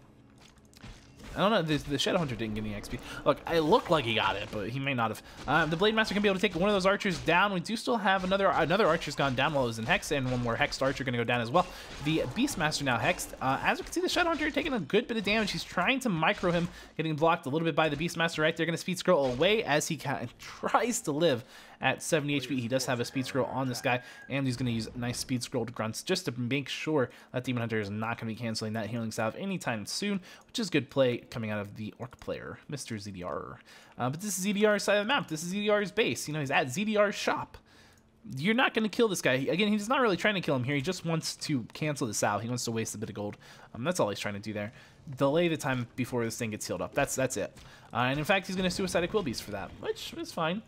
The Shadow Hunter didn't get any XP. Look, it looked like he got it, but he may not have. The Blade Master can be able to take one of those archers down. We do still have another archer's gone down while it was in Hex, and one more Hexed archer going to go down as well. The Beast Master now Hexed. As we can see, the Shadow Hunter taking a good bit of damage. He's trying to micro him, getting blocked a little bit by the Beast Master right there. Going to speed scroll away as he tries to live at 70 HP. He does have a speed scroll on this guy, and he's going to use nice speed scroll grunts just to make sure that Demon Hunter is not going to be canceling that healing salve anytime soon, which is good play coming out of the Orc player, Mr. ZDR. But this is ZDR's side of the map. This is ZDR's base. You know, he's at ZDR's shop. You're not going to kill this guy. Again, he's not really trying to kill him here. He just wants to cancel the salve. He wants to waste a bit of gold. That's all he's trying to do there. Delay the time before this thing gets healed up. That's it. And in fact, he's going to suicide a Quill Beast for that, which is fine.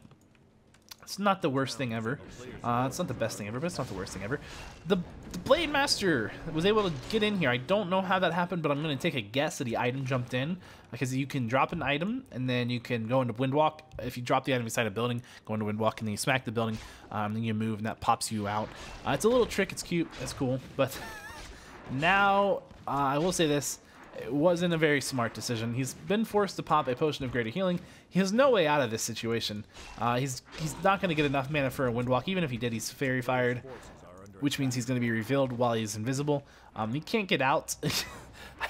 It's not the worst thing ever. It's not the best thing ever, but it's not the worst thing ever. The Blade Master was able to get in here. I don't know how that happened, but I'm going to take a guess that he item jumped in, because you can drop an item and then you can go into Windwalk. If you drop the item inside a building, go into Windwalk, and then you smack the building, then you move and that pops you out. It's a little trick. It's cute. It's cool. But now I will say this. It wasn't a very smart decision. He's been forced to pop a Potion of Greater Healing. He has no way out of this situation. He's not going to get enough mana for a Windwalk. Even if he did, he's Fairy Fired, which means he's going to be revealed while he's invisible. He can't get out.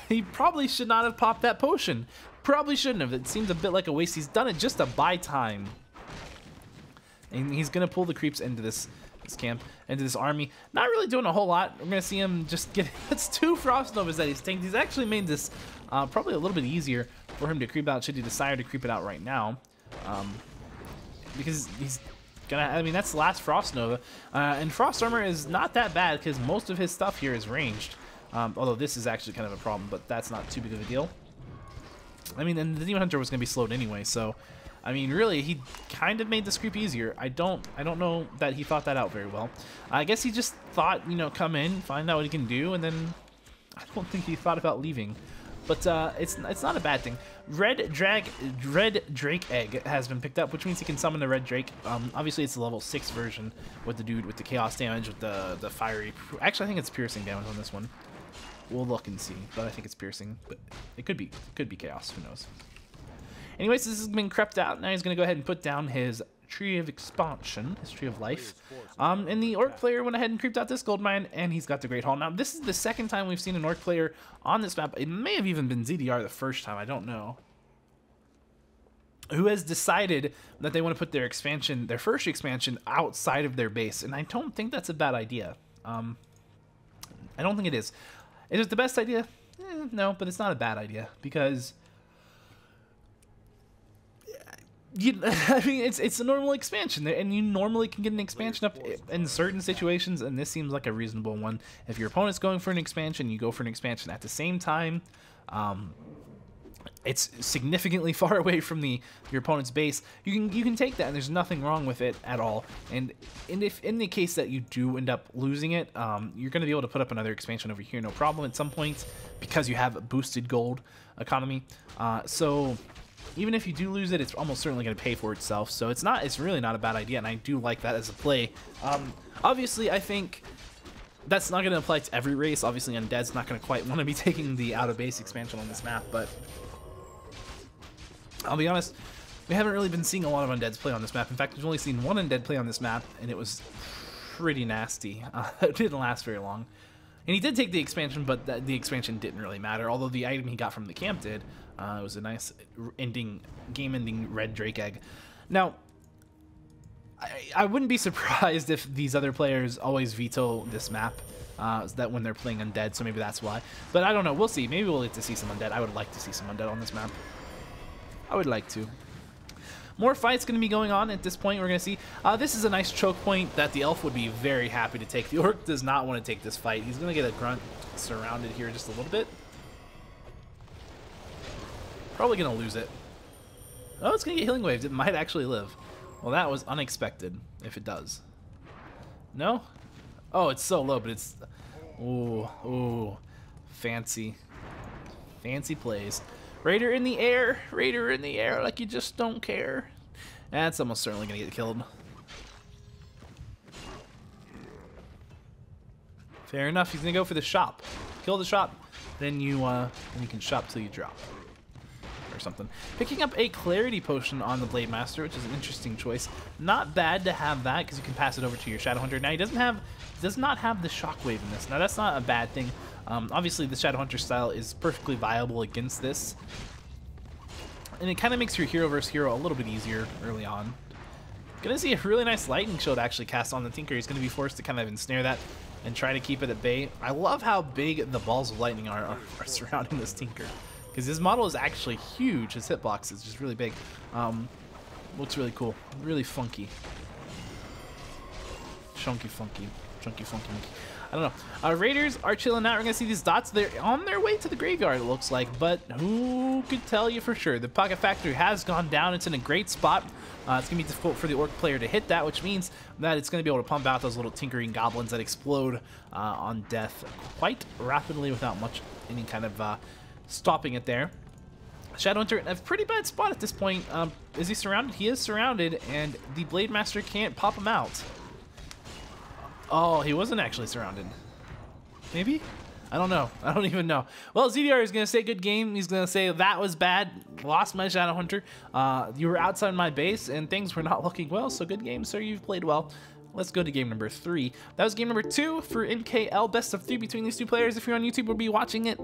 He probably should not have popped that potion. Probably shouldn't have. It seems a bit like a waste. He's done it just to buy time. And he's going to pull the creeps into this camp, into this army. Not really doing a whole lot. We're going to see him just get... It's 2 Frost Novas that he's tanked. He's actually made this probably a little bit easier for him to creep out, should he decide to creep it out right now. Because he's gonna... I mean, that's the last Frost Nova. And Frost Armor is not that bad, because most of his stuff here is ranged. Although this is actually kind of a problem, but that's not too big of a deal. I mean, and the Demon Hunter was going to be slowed anyway, so... I mean, really, he kind of made this creep easier. I don't know that he thought that out very well. I guess he just thought, you know, come in, find out what he can do, and then I don't think he thought about leaving. But it's not a bad thing. Red Drake Egg has been picked up, which means he can summon the Red Drake. Obviously, it's the level 6 version with the dude with the chaos damage, with the fiery... Actually, I think it's piercing damage on this one. We'll look and see, but I think it's piercing. But it could be chaos. Who knows? Anyways, this has been crept out. Now he's going to go ahead and put down his Tree of Expansion, his Tree of Life. And the Orc player went ahead and creeped out this gold mine, and he's got the Great Hall. Now, this is the second time we've seen an Orc player on this map. It may have even been ZDR the first time. I don't know. Who has decided that they want to put their expansion, their first expansion, outside of their base. And I don't think that's a bad idea. I don't think it is. Is it the best idea? No, but it's not a bad idea, because... I mean, it's a normal expansion, and you normally can get an expansion up in certain situations, and this seems like a reasonable one. If your opponent's going for an expansion, you go for an expansion at the same time. it's significantly far away from your opponent's base, you can take that, and there's nothing wrong with it at all. And if in the case that you do end up losing it, you're going to be able to put up another expansion over here, no problem, at some point, because you have a boosted gold economy. So even if you do lose it, it's almost certainly going to pay for itself. So it's really not a bad idea, and I do like that as a play. Obviously, I think that's not going to apply to every race. Obviously, Undead's not going to quite want to be taking the out-of-base expansion on this map, but I'll be honest, we haven't really been seeing a lot of Undeads play on this map. In fact, we've only seen one Undead play on this map, and it was pretty nasty. It didn't last very long. And he did take the expansion, but the expansion didn't really matter, although the item he got from the camp did. It was a nice game-ending red Drake egg. Now, I wouldn't be surprised if these other players always veto this map, that when they're playing Undead, so maybe that's why. But I don't know, we'll see. Maybe we'll get to see some Undead. I would like to see some Undead on this map. I would like to. More fights going to be going on at this point. We're going to see. This is a nice choke point that the Elf would be very happy to take. The Orc does not want to take this fight. He's going to get a grunt surrounded here just a little bit. Probably going to lose it. Oh, it's going to get healing waves. It might actually live. Well, that was unexpected, if it does. No? Oh, it's so low, but it's... Ooh, ooh. Fancy. Fancy plays. Raider in the air. Raider in the air like you just don't care. That's almost certainly going to get killed. Fair enough. He's going to go for the shop. Kill the shop. Then you can shop till you drop. Or something. Picking up a clarity potion on the Blade Master, which is an interesting choice. Not bad to have that, because you can pass it over to your Shadowhunter. Now, he does not have the shockwave in this. Now, that's not a bad thing. Obviously, the Shadowhunter style is perfectly viable against this. And it kind of makes your hero versus hero a little bit easier early on. Gonna see a really nice lightning shield actually cast on the Tinker. He's gonna be forced to kind of ensnare that and try to keep it at bay. I love how big the balls of lightning are surrounding this Tinker, because his model is actually huge. His hitbox is just really big. Looks really cool. Really funky. Chunky funky. Chunky funky monkey. I don't know. Raiders are chilling out. We're going to see these dots. They're on their way to the graveyard, it looks like. But who could tell you for sure? The Pocket Factory has gone down. It's in a great spot. It's going to be difficult for the Orc player to hit that, which means that it's going to be able to pump out those little tinkering goblins that explode on death quite rapidly without any kind of stopping it there. Shadowhunter in a pretty bad spot at this point. Is he surrounded? He is surrounded, and the Blade Master can't pop him out. Oh, he wasn't actually surrounded. Maybe? I don't know. I don't even know. Well, ZDR is going to say good game. He's going to say that was bad. Lost my Shadowhunter. You were outside my base and things were not looking well. So good game, sir. You've played well. Let's go to game number 3. That was game number 2 for NKL. Best of 3 between these two players. If you're on YouTube, we'll be watching it,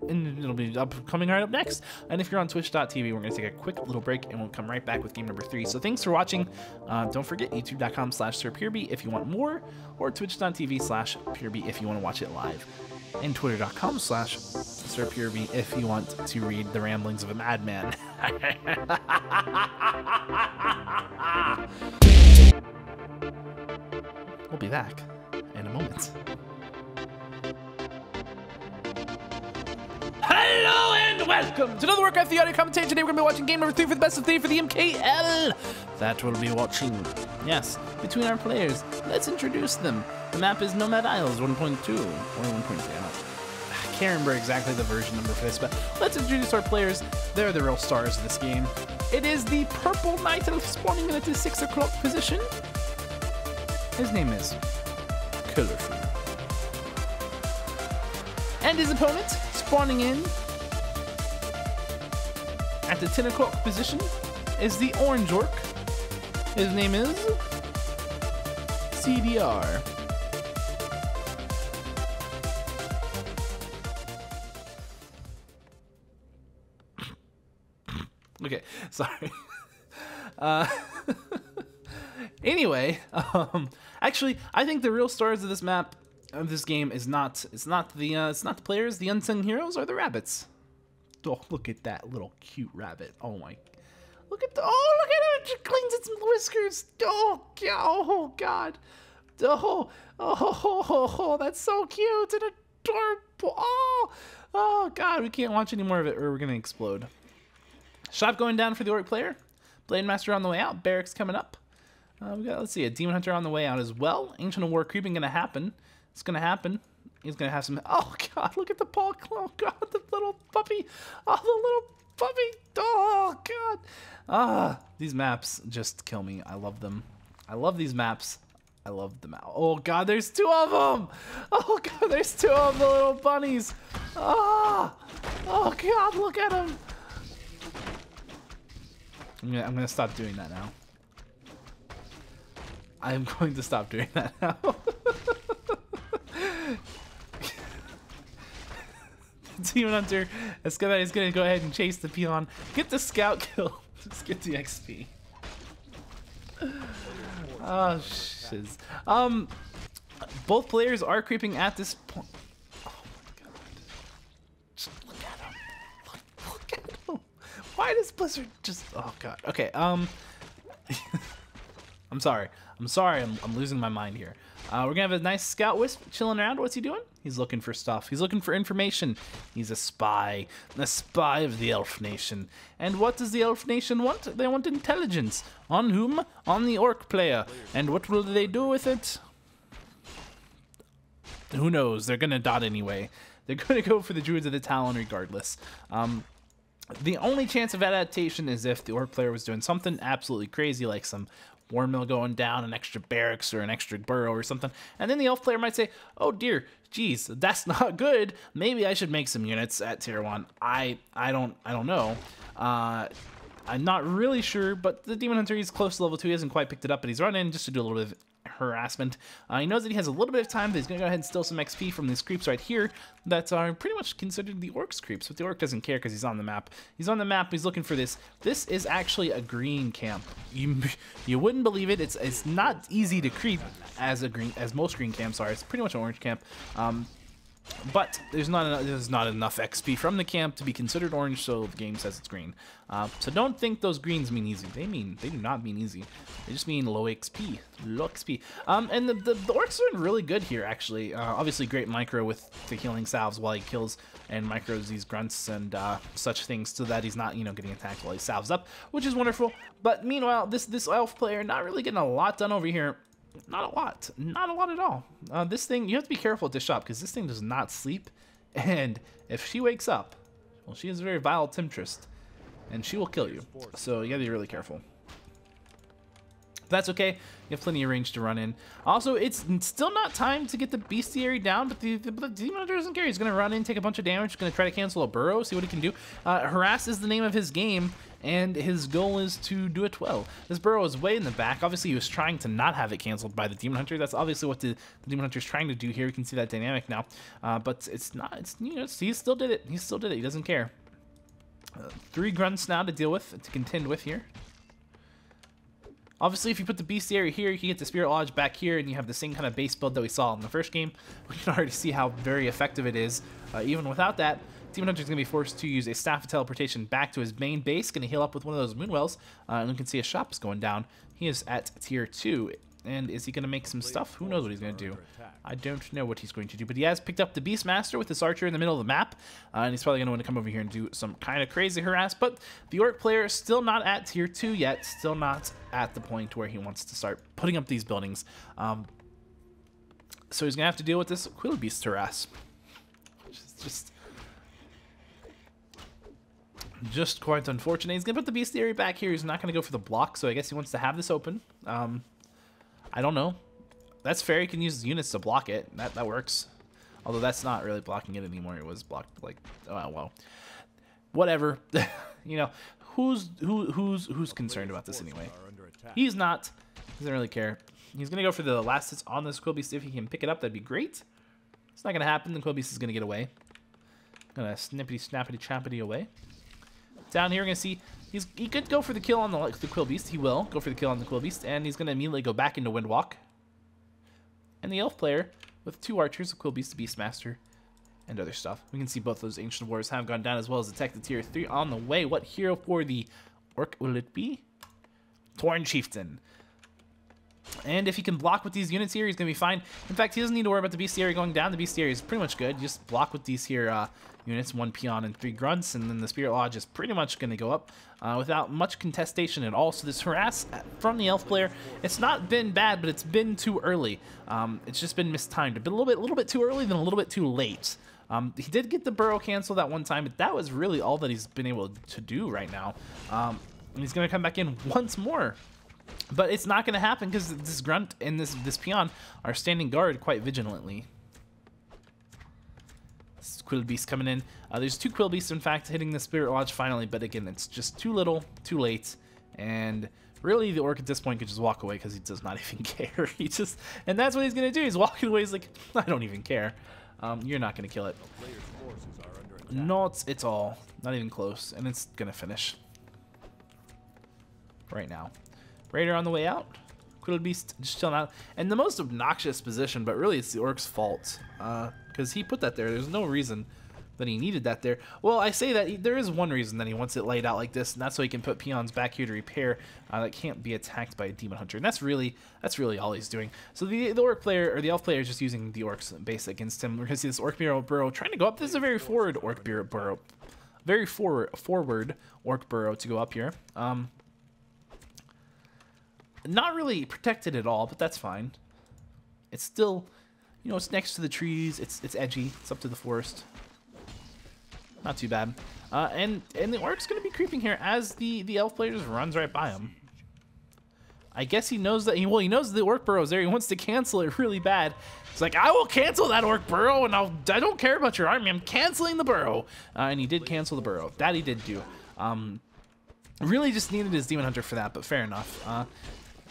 and it'll be coming right up next. And if you're on twitch.tv, we're going to take a quick little break, and we'll come right back with game number 3. So thanks for watching. Don't forget youtube.com/SirPureB if you want more, or twitch.tv/PureB if you want to watch it live, and twitter.com/SirPureB if you want to read the ramblings of a madman. We'll be back in a moment. Hello and welcome to another Warcraft the audio commentator. Today we're going to be watching game number 3 for the best of 3 for the MKL. That we'll be watching, yes, between our players. Let's introduce them. The map is Nomad Isles 1.2 or 1.3. I can't remember exactly the version number for this, but let's introduce our players. They're the real stars of this game. It is the Purple Knight Elf spawning in at the 6 o'clock position. His name is ColorFul. And his opponent, spawning in at the 10 o'clock position, is the Orange Orc. His name is ZDR. Okay, sorry. Anyway, actually, I think the real stars of this map, of this game, it's not the players. The unsung heroes are the rabbits. Oh, look at that little cute rabbit. Oh my, look at how it cleans its whiskers. Oh God. Oh, that's so cute and adorable. Oh God, we can't watch any more of it or we're gonna explode. Shop going down for the Orc player. Blade Master on the way out. Barracks coming up. We got, let's see, a Demon Hunter on the way out as well. Ancient of War creeping going to happen. It's going to happen. He's going to have some... Oh, God, look at the paw. Oh, God, the little puppy. Oh, the little puppy. Oh, God. Ah, these maps just kill me. I love them. I love these maps. I love them. Oh, God, there's 2 of them. Oh, God, there's 2 of the little bunnies. Ah. Oh, God, look at them. I'm gonna stop doing that now. I'm going to stop doing that now. Demon Hunter is gonna go ahead and chase the peon, get the scout kill, just get the XP. Oh shiz. Both players are creeping at this point. Oh my God! Just look at him. Look at him. Why does Blizzard just? Oh God. Okay. I'm sorry. I'm losing my mind here. We're gonna have a nice scout wisp chilling around. What's he doing? He's looking for stuff. He's looking for information. He's a spy of the Elf Nation. And what does the Elf Nation want? They want intelligence. On whom? On the Orc player. And what will they do with it? Who knows? They're gonna dot anyway. They're gonna go for the Druids of the Talon regardless. The only chance of adaptation is if the Orc player was doing something absolutely crazy, like some war mill going down, an extra barracks or an extra burrow or something, and then the elf player might say, "Oh dear, geez, that's not good. Maybe I should make some units at tier 1." I don't know. I'm not really sure, but the Demon Hunter, he's close to level 2. He hasn't quite picked it up, but he's run in just to do a little bit of harassment. He knows that he has a little bit of time, but he's going to go ahead and steal some XP from these creeps right here that are pretty much considered the Orc's creeps, but the Orc doesn't care because he's on the map. He's on the map, he's looking for this. This is actually a green camp. You wouldn't believe it. It's not easy to creep as most green camps are. It's pretty much an orange camp. But there's not enough XP from the camp to be considered orange, so the game says it's green. So don't think those greens mean easy. They do not mean easy. They just mean low XP. Low XP. And the orcs are doing really good here, actually. Obviously, great micro with the healing salves while he kills and micros these grunts and such things, so that he's not, getting attacked while he salves up, which is wonderful. But meanwhile, this elf player not really getting a lot done over here. Not a lot at all. This thing, you have to be careful at this shop because this thing does not sleep, and if she wakes up, well, she is a very vile temptress, and she will kill you. So you gotta be really careful. That's okay. You have plenty of range to run in. Also, it's still not time to get the bestiary down, but the Demon Hunter doesn't care. He's going to run in, take a bunch of damage. He's going to try to cancel a burrow, see what he can do. Harass is the name of his game, and his goal is to do it well. This burrow is way in the back. Obviously, he was trying to not have it canceled by the Demon Hunter. That's obviously what the Demon Hunter is trying to do here. You can see that dynamic now. But it's not. He still did it. He still did it. He doesn't care. 3 grunts now to deal with, to contend with here. Obviously, if you put the bestiary here, you get the Spirit Lodge back here, and you have the same kind of base build that we saw in the first game. We can already see how very effective it is. Even without that, Demon Hunter is going to be forced to use a Staff of Teleportation back to his main base, going to heal up with one of those Moonwells, and you can see a shop is going down. He is at tier 2, and is he going to make some stuff? Who knows what he's going to do? I don't know what he's going to do, but he has picked up the Beastmaster with this archer in the middle of the map, and he's probably going to want to come over here and do some kind of crazy harass, but the Orc player is still not at tier 2 yet, still not at the point where he wants to start putting up these buildings. So he's going to have to deal with this Quillbeast harass, which is just quite unfortunate. He's going to put the Bestiary back here. He's not going to go for the block, so I guess he wants to have this open. I don't know. That's fair. You can use units to block it. That works. Although that's not really blocking it anymore. It was blocked like, oh well. Whatever. Who's concerned about this anyway? He's not. He doesn't really care. He's gonna go for the last hits on this Quillbeast. If he can pick it up, that'd be great. It's not gonna happen. The Quillbeast is gonna get away. Gonna snippity snappity chappity away. Down here, we're gonna see he could go for the kill on the Quillbeast. He will go for the kill on the Quillbeast, and he's gonna immediately go back into Windwalk. And the elf player with 2 archers, a Quillbeast, a Beastmaster, and other stuff. We can see both those Ancient Wars have gone down, as well as the Tech to tier 3 on the way. What hero for the Orc will it be? Torn Chieftain. And if he can block with these units here, he's going to be fine. In fact, he doesn't need to worry about the bestiary going down. The bestiary is pretty much good. You just block with these here units, 1 peon and 3 grunts, and then the Spirit Lodge is pretty much going to go up without much contestation at all. So this harass from the elf player, it's not been bad, but it's been too early. It's just been mistimed. A little bit too early, then a little bit too late. He did get the burrow canceled that one time, but that was really all that he's been able to do right now. And he's going to come back in once more. But it's not going to happen because this grunt and this peon are standing guard quite vigilantly. This quill beast coming in. There's 2 quill beasts, in fact, hitting the Spirit Lodge finally. But again, it's just too little, too late. And really, the orc at this point could just walk away because he does not even care. And that's what he's going to do. He's walking away. He's like, I don't even care. You're not going to kill it. Not at all. Not even close. And it's going to finish right now. Raider on the way out. Quill Beast just chilling out. And the most obnoxious position, but really it's the orc's fault. Because he put that there. There's no reason that he needed that there. Well, I say that there is one reason that he wants it laid out like this, and that's so he can put peons back here to repair that can't be attacked by a demon hunter. And that's really all he's doing. So the orc player, or the elf player, is just using the orc's base against him. We're going to see this orc burrow trying to go up. This is a very forward orc burrow. Very forward orc burrow to go up here. Not really protected at all, but that's fine. It's still, you know, it's next to the trees. It's edgy. It's up to the forest. Not too bad. And the orc's going to be creeping here as the elf player just runs right by him. I guess he knows that he knows the orc burrow's there. He wants to cancel it really bad. He's like, I will cancel that orc burrow, and I don't care about your army. I'm canceling the burrow. And he did cancel the burrow. That he did do. Really just needed his demon hunter for that, but fair enough.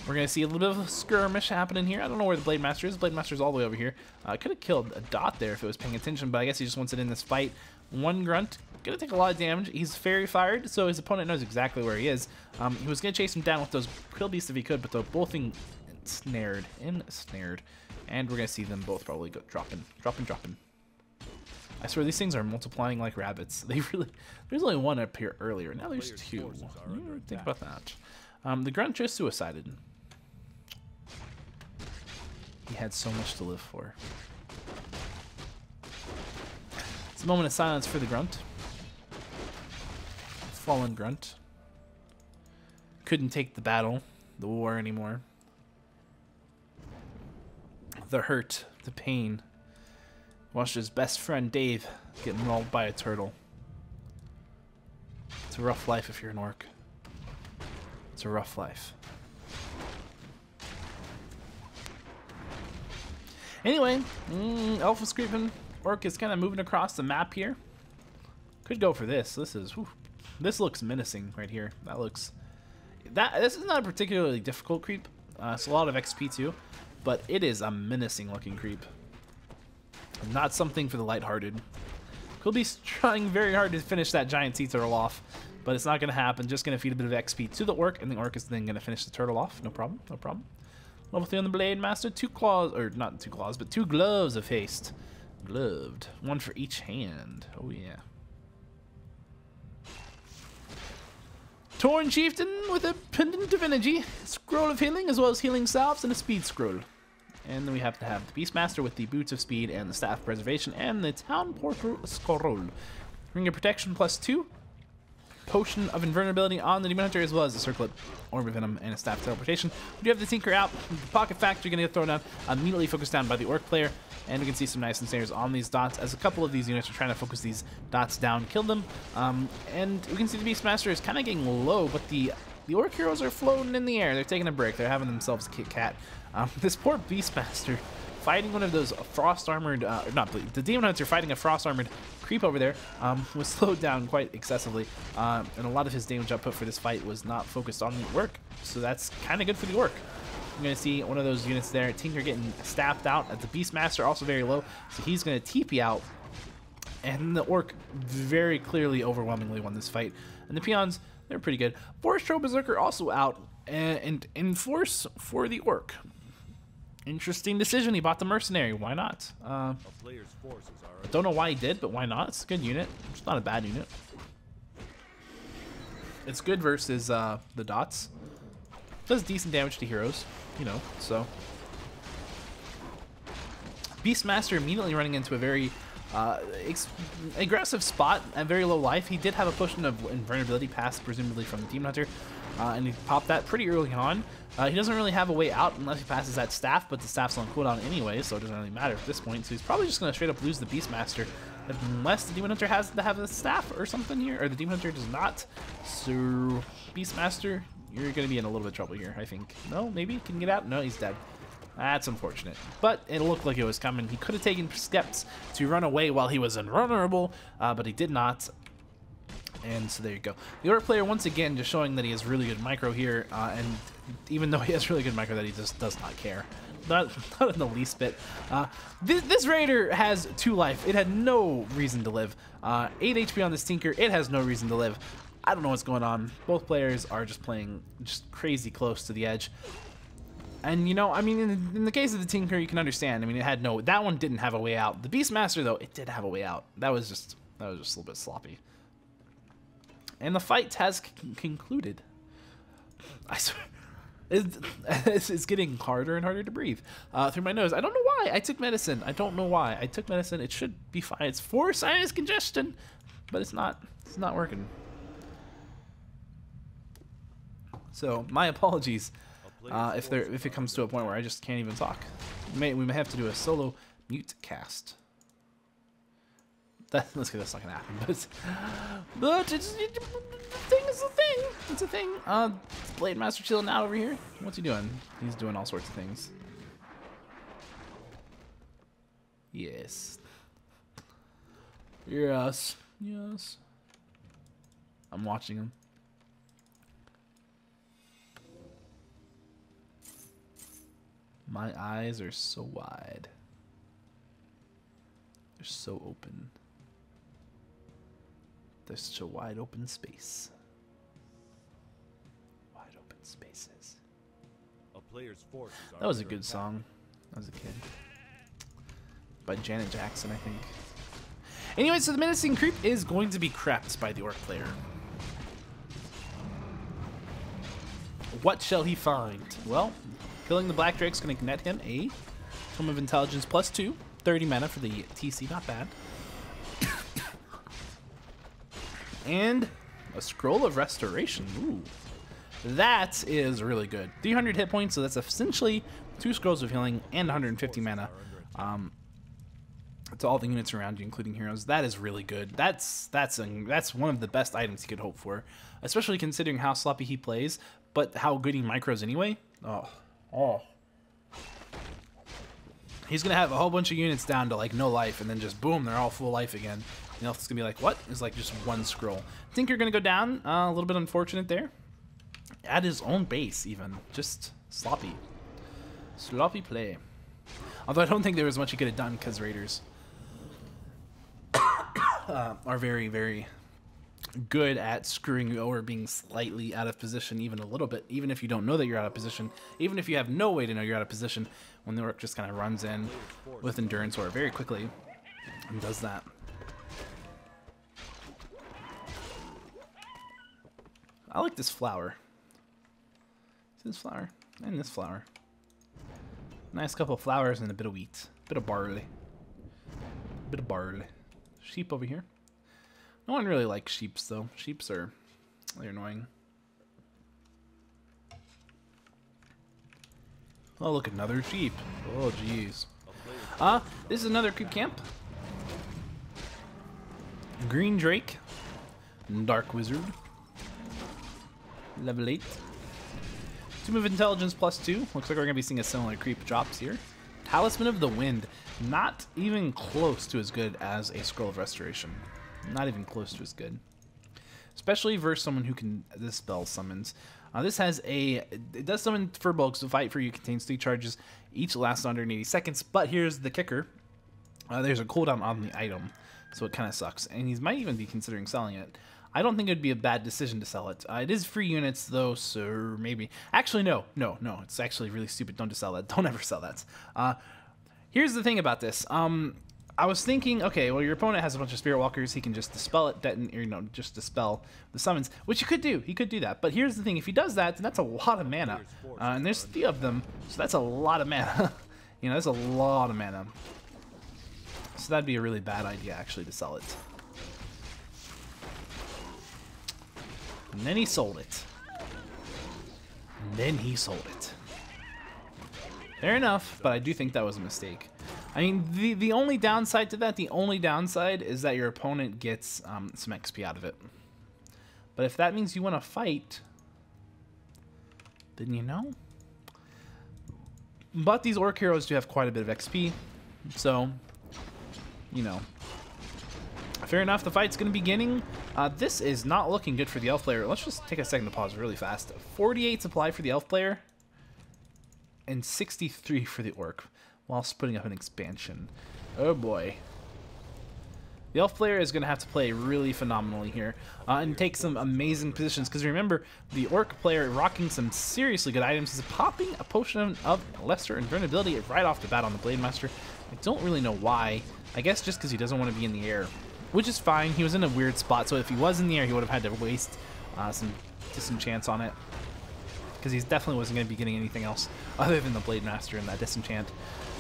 We're going to see a little bit of a skirmish happening here. I don't know where the Blade Master is. Blade Master's all the way over here. Could have killed a dot there if it was paying attention, but I guess he just wants it in this fight. 1 grunt. Going to take a lot of damage. He's fairy fired, so his opponent knows exactly where he is. He was going to chase him down with those quill beasts if he could, but they're both ensnared. And we're going to see them both probably go dropping. I swear these things are multiplying like rabbits. They really. There's only 1 up here earlier. Now there's 2. Think about that. The grunt just suicided. He had so much to live for. It's a moment of silence for the grunt. Fallen grunt. Couldn't take the battle, the war anymore. The hurt, the pain. Watched his best friend Dave get mauled by a turtle. It's a rough life if you're an orc. It's a rough life. Anyway, elf is creeping. Orc is kind of moving across the map here. Could go for this. This looks menacing right here. This is not a particularly difficult creep. It's a lot of XP too, but it is a menacing looking creep. Not something for the lighthearted. He'll be trying very hard to finish that giant sea turtle off, but it's not going to happen. Just going to feed a bit of XP to the orc, and the orc is then going to finish the turtle off. No problem. No problem. Level 3 on the Blade Master. 2 claws, or not 2 claws, but 2 gloves of haste. Gloved. 1 for each hand. Oh, yeah. Torn Chieftain with a pendant of energy, scroll of healing, as well as healing salves, and a speed scroll. And then we have to have the Beastmaster with the boots of speed and the staff of preservation, and the town portal scroll. Ring of protection +2. Potion of invulnerability on the demon hunter, as well as the circlet orb of venom and a staff of teleportation. We do have the tinker out. The pocket factory going to get thrown down, immediately focused down by the orc player, and we can see some nice ensnares on these dots as a couple of these units are trying to focus these dots down, kill them. And we can see the Beastmaster is kind of getting low, but the orc heroes are floating in the air. They're taking a break. They're having themselves a Kit Kat. This poor Beastmaster fighting one of those frost armored, the demon hunter fighting a frost armored creep over there, was slowed down quite excessively, and a lot of his damage output for this fight was not focused on the orc, so that's kind of good for the orc. I'm going to see one of those units there, Tinker getting staffed out at the Beastmaster, also very low, so he's going to TP out, and the orc very clearly overwhelmingly won this fight, and the peons, they're pretty good. Force Troll Berserker also out, and in force for the orc. Interesting decision. He bought the mercenary. Why not? Don't know why he did, but why not? It's a good unit. It's not a bad unit. It's good versus the dots. Does decent damage to heroes, you know, so. Beastmaster immediately running into a very aggressive spot at very low life. He did have a potion of invulnerability pass, presumably from the Demon Hunter, and he popped that pretty early on. He doesn't really have a way out unless he passes that staff, but the staff's on cooldown anyway, so it doesn't really matter at this point. So he's probably just going to straight up lose the Beastmaster, unless the Demon Hunter has to have a staff or something here, or the Demon Hunter does not. So Beastmaster, you're going to be in a little bit of trouble here, I think. No, maybe he can get out? No, he's dead. That's unfortunate, but it looked like it was coming. He could have taken steps to run away while he was invulnerable, but he did not. And so there you go. The ORC player, once again, just showing that he has really good micro here, and even though he has really good micro, that he just does not care. Not in the least bit. This Raider has 2 life. It had no reason to live. 8 HP on this Tinker. It has no reason to live. I don't know what's going on. Both players are just playing just crazy close to the edge. And, you know, I mean, in the case of the Tinker, you can understand. I mean, it had no... That one didn't have a way out. The Beastmaster, though, it did have a way out. That was just a little bit sloppy. And the fight has concluded. I swear... It's getting harder and harder to breathe through my nose. I don't know why. I took medicine. I don't know why. I took medicine. It should be fine. It's for sinus congestion, but it's not. It's not working. So, my apologies. If it comes to a point where I just can't even talk, we may have to do a solo mute cast. Let's get that's not gonna happen, but it's the thing is a thing. It's a thing. Blade Master chilling out over here. What's he doing? He's doing all sorts of things. Yes. Yes. Yes. I'm watching him. My eyes are so wide. They're so open. There's such a wide open space. Wide open spaces. That was a good song. I was a kid. By Janet Jackson, I think. Anyway, so the menacing creep is going to be crapped by the ORC player. What shall he find? Well, killing the Black Drake's going to net him a Tome of Intelligence +2, 30 mana for the TC, not bad. And a Scroll of Restoration. Ooh, that is really good. 300 hit points, so that's essentially 2 scrolls of healing and 150 mana. To all the units around you, including heroes. That is really good. That's one of the best items you could hope for, especially considering how sloppy he plays, but how good he micros anyway. Oh. He's gonna have a whole bunch of units down to like no life, and then just boom, they're all full life again. You know, it's gonna be like, what? It's like just 1 scroll. Tinker gonna go down. A little bit unfortunate there. At his own base, even. Just sloppy. Sloppy play. Although I don't think there was much he could have done, because Raiders are very, very good at screwing you over, being slightly out of position, even a little bit, even if you don't know that you're out of position, even if you have no way to know you're out of position, when the ORC just kind of runs in with Endurance Aura very quickly and does that. I like this flower. See this flower? And this flower. Nice couple of flowers and a bit of wheat. A bit of barley. A bit of barley. Sheep over here. No one really likes sheeps, though. Sheeps are... they're annoying. Oh, look, another sheep. Oh, jeez. This is another creep camp. Green Drake. Dark Wizard. Level 8. Tome of Intelligence +2. Looks like we're going to be seeing a similar creep drops here. Talisman of the Wind. Not even close to as good as a Scroll of Restoration. Not even close to as good. Especially versus someone who can dispel summons. This has a... it does summon Furbolgs to fight for you. Contains 3 charges. Each lasts 180 seconds. But here's the kicker. There's a cooldown on the item. So it kind of sucks. And he might even be considering selling it. I don't think it would be a bad decision to sell it. It is free units, though, so maybe... actually, no. It's actually really stupid. Don't just sell that. Don't ever sell that. Here's the thing about this. I was thinking, okay, well, your opponent has a bunch of Spirit Walkers. He can just dispel it, or, you know, just dispel the summons, which he could do. He could do that. But here's the thing. If he does that, then that's a lot of mana. And there's 3 of them, so that's a lot of mana. You know, that's a lot of mana. So that'd be a really bad idea, actually, to sell it. And then he sold it. And then he sold it. Fair enough, but I do think that was a mistake. I mean, the only downside to that, the only downside is that your opponent gets some XP out of it. But if that means you want to fight, then you know. But these Orc heroes do have quite a bit of XP, so, you know. Fair enough, the fight's going to be beginning. This is not looking good for the Elf player. Let's just take a second to pause really fast. 48 supply for the Elf player, and 63 for the Orc, whilst putting up an expansion. Oh boy. The Elf player is going to have to play really phenomenally here and take some amazing positions, because remember, the Orc player rocking some seriously good items is popping a potion of lesser invulnerability right off the bat on the Blade Master. I don't really know why. I guess just because he doesn't want to be in the air, which is fine. He was in a weird spot, so if he was in the air, he would have had to waste some chance on it, because he definitely wasn't going to be getting anything else other than the Blade Master and that disenchant.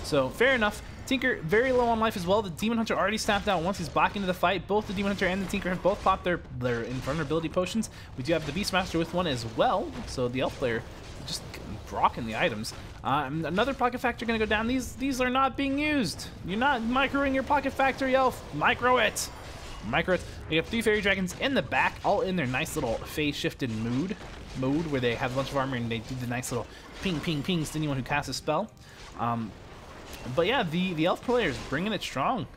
So, fair enough. Tinker, very low on life as well. The Demon Hunter already snapped out once he's back into the fight. Both the Demon Hunter and the Tinker have both popped their invulnerability potions. We do have the Beastmaster with one as well, so the Elf player just rocking the items. Another Pocket Factory going to go down. These are not being used. You're not microing your Pocket Factory, Elf. Micro it. Micro it. We have 3 Fairy Dragons in the back, all in their nice little phase-shifted mode where they have a bunch of armor and they do the nice little ping, ping, pings to anyone who casts a spell. But yeah, the Elf player is bringing it strong,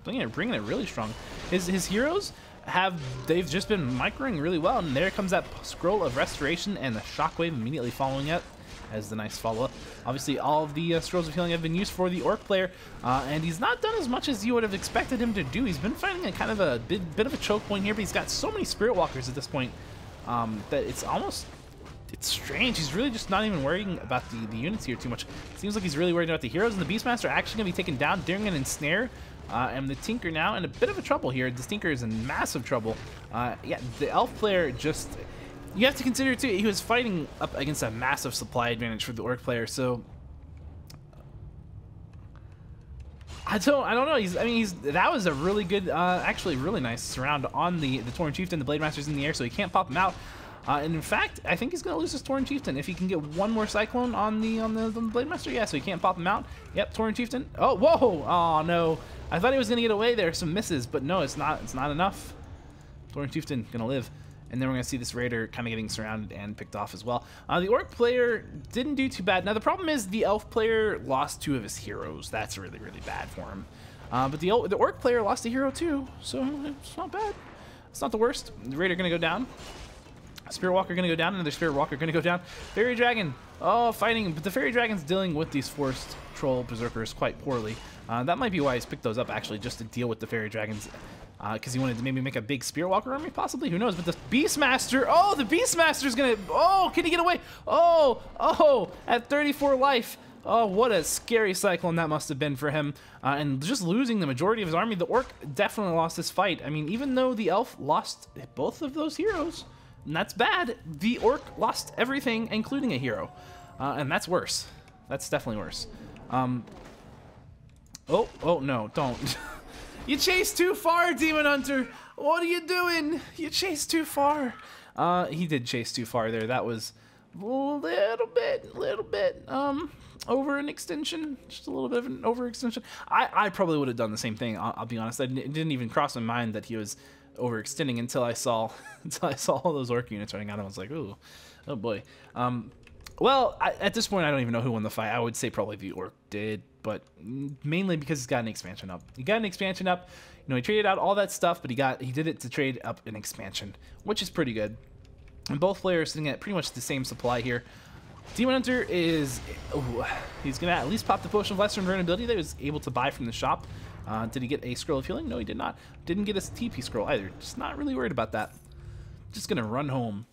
bringing it really strong. His heroes they've just been microing really well, and there comes that Scroll of Restoration and the Shockwave immediately following it as the nice follow-up. Obviously, all of the Scrolls of Healing have been used for the Orc player, and he's not done as much as you would have expected him to do. He's been finding a kind of a bit of a choke point here, but he's got so many Spirit Walkers at this point that it's strange. He's really just not even worrying about the units here too much. It seems like he's really worried about the heroes, and the Beastmaster are actually going to be taken down during an ensnare. And the Tinker now in a bit of a trouble here. The Tinker is in massive trouble. Yeah, the Elf player just... You have to consider, too, he was fighting up against a massive supply advantage for the Orc player, so... I don't know. That was a really good, actually really nice surround on the Tauren Chieftain. The Blade Master's in the air, so he can't pop him out. And in fact, I think he's going to lose his Tauren Chieftain if he can get one more Cyclone on the Blade Master. Yeah, so he can't pop him out. Yep, Tauren Chieftain. Oh, whoa! Oh no! I thought he was going to get away there. Some misses, but no, it's not. It's not enough. Tauren Chieftain going to live. And then we're going to see this Raider kind of getting surrounded and picked off as well. The Orc player didn't do too bad. Now, the problem is the Elf player lost 2 of his heroes. That's really, really bad for him. But the Orc player lost a hero too, so it's not bad. It's not the worst. The Raider going to go down. Spirit Walker going to go down. Another Spirit Walker going to go down. Fairy Dragon. Oh, fighting. But the Fairy Dragon's dealing with these Forced Troll Berserkers quite poorly. That might be why he's picked those up, actually, just to deal with the Fairy Dragons. Because he wanted to maybe make a big Spirit Walker army, possibly. Who knows? But the Beastmaster. Oh, the Beastmaster's going to... Oh, can he get away? Oh, at 34 life. Oh, what a scary cyclone that must have been for him. And just losing the majority of his army. The Orc definitely lost this fight. I mean, even though the Elf lost both of those heroes, and that's bad, the Orc lost everything, including a hero. And that's worse. That's definitely worse. Oh, no, don't. You chased too far, Demon Hunter. What are you doing? You chased too far. He did chase too far there. That was a little bit, over an extension. Just a little bit of an overextension. I probably would have done the same thing. I'll be honest. It didn't even cross my mind that he was overextending until I saw all those Orc units running out. I was like, ooh, oh boy. Well, at this point, I don't even know who won the fight. I would say probably the Orc did, but mainly because he's got an expansion up. He got an expansion up. You know, he traded out all that stuff, but he did it to trade up an expansion, which is pretty good. And both players sitting at pretty much the same supply here. Demon Hunter is... Ooh, he's going to at least pop the Potion of Lesser Invulnerability that he was able to buy from the shop. Did he get a Scroll of Healing? No, he did not. Didn't get a TP Scroll either. Just not really worried about that. Just going to run home.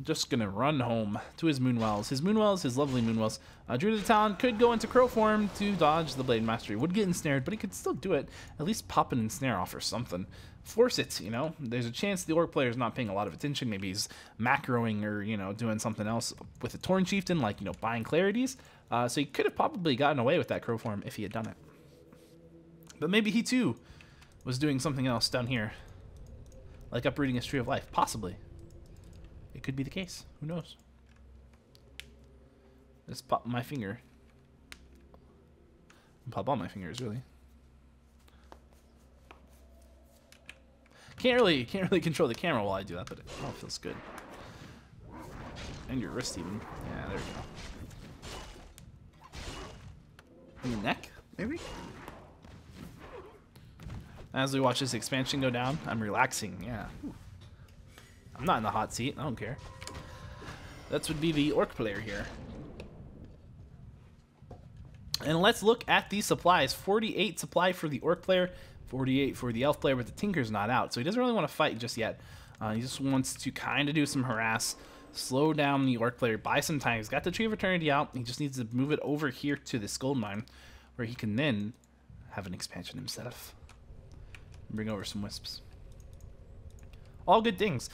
Just gonna run home to his Moonwells. His lovely Moonwells. Druid of the Talon could go into Crow form to dodge the Blade Master. He would get ensnared, but he could still do it. At least pop an ensnare off or something. Force it, you know? There's a chance the Orc player is not paying a lot of attention. Maybe he's macroing or, you know, doing something else with a Torn Chieftain, like, you know, buying Clarities. So he could have probably gotten away with that Crow form if he had done it. But maybe he, too, was doing something else down here. Like uprooting his Tree of Life. Possibly. It could be the case. Who knows? Just pop my finger. Pop all my fingers, really. Can't really control the camera while I do that, but it all feels good. And your wrist even. Yeah, there we go. And your neck, maybe? As we watch this expansion go down, I'm relaxing. Yeah. Ooh. I'm not in the hot seat. I don't care. That would be the Orc player here. And let's look at the supplies. 48 supply for the Orc player, 48 for the Elf player, but the Tinker's not out, so he doesn't really want to fight just yet. He just wants to kind of do some harass, slow down the Orc player, buy some time. He's got the Tree of Eternity out. He just needs to move it over here to this gold mine, where he can then have an expansion himself. Bring over some Wisps. All good things.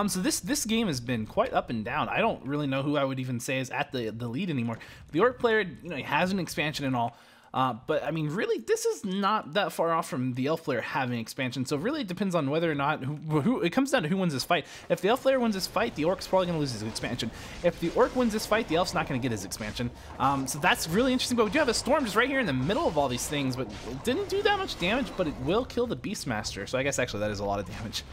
So this game has been quite up and down. I don't really know who I would even say is at the lead anymore. The Orc player, you know, he has an expansion and all, but I mean, really, this is not that far off from the Elf player having expansion. So really, it depends on whether or not who it comes down to who wins this fight. If the Elf player wins this fight, the Orc's probably going to lose his expansion. If the Orc wins this fight, the Elf's not going to get his expansion. So that's really interesting. But we do have a Storm just right here in the middle of all these things, but it didn't do that much damage. But it will kill the Beastmaster. So I guess actually that is a lot of damage.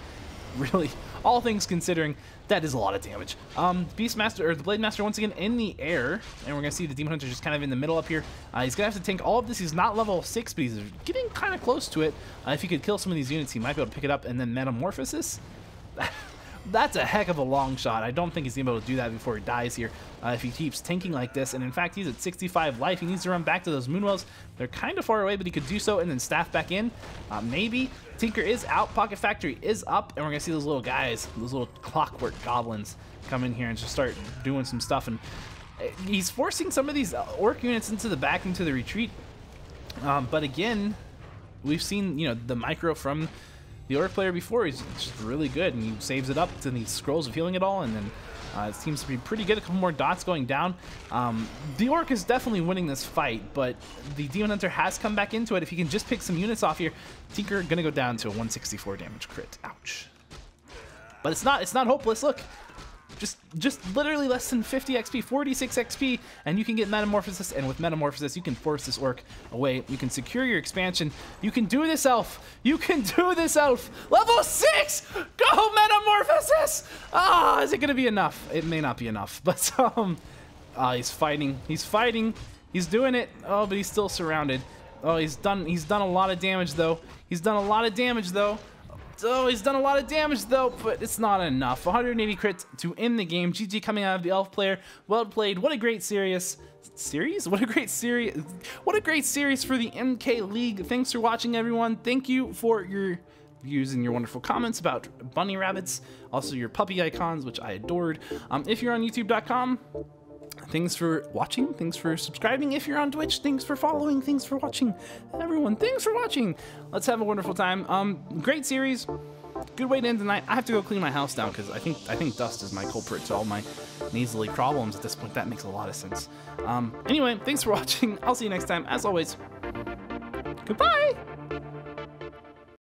Really, all things considering, that is a lot of damage. Beastmaster, or the Blade Master, once again in the air, and we're gonna see the Demon Hunter just kind of in the middle up here. He's gonna have to tank all of this. He's not level 6, but he's getting kind of close to it. If he could kill some of these units, he might be able to pick it up and then Metamorphosis. That's a heck of a long shot. I don't think he's going to be able to do that before he dies here if he keeps tanking like this. And in fact, he's at 65 life. He needs to run back to those Moonwells. They're kind of far away, but he could do so and then staff back in. Maybe. Tinker is out. Pocket Factory is up. And we're going to see those little guys, those little clockwork goblins come in here and just start doing some stuff. And he's forcing some of these Orc units into the back, into the retreat. But again, we've seen, you know, the micro from the Orc player before. He's just really good, and he saves it up to these scrolls of healing it all, and then it seems to be pretty good. A couple more dots going down. The Orc is definitely winning this fight, but the Demon Hunter has come back into it. If he can just pick some units off here, Tinker gonna go down to a 164 damage crit. Ouch. But it's not hopeless. Look. Just literally less than 50 XP, 46 XP, and you can get Metamorphosis, and with Metamorphosis, you can force this Orc away. You can secure your expansion. You can do this, Elf. You can do this, Elf. Level 6! Go, Metamorphosis! Ah, is it going to be enough? It may not be enough, but he's fighting. He's fighting. He's doing it. Oh, but he's still surrounded. Oh, he's done a lot of damage, though. He's done a lot of damage, though. Oh, he's done a lot of damage, though, but it's not enough. 180 crits to end the game. GG coming out of the Elf player. Well played. What a great series. What a great series. What a great series for the MK League. Thanks for watching, everyone. Thank you for your views and your wonderful comments about bunny rabbits. Also, your puppy icons, which I adored. If you're on youtube.com, thanks for watching, thanks for subscribing. If you're on Twitch, thanks for following, thanks for watching. Everyone, thanks for watching. Let's have a wonderful time. Great series. Good way to end the night. I have to go clean my house down because I think dust is my culprit to all my nasally problems at this point. That makes a lot of sense. Anyway, thanks for watching. I'll see you next time. As always, goodbye.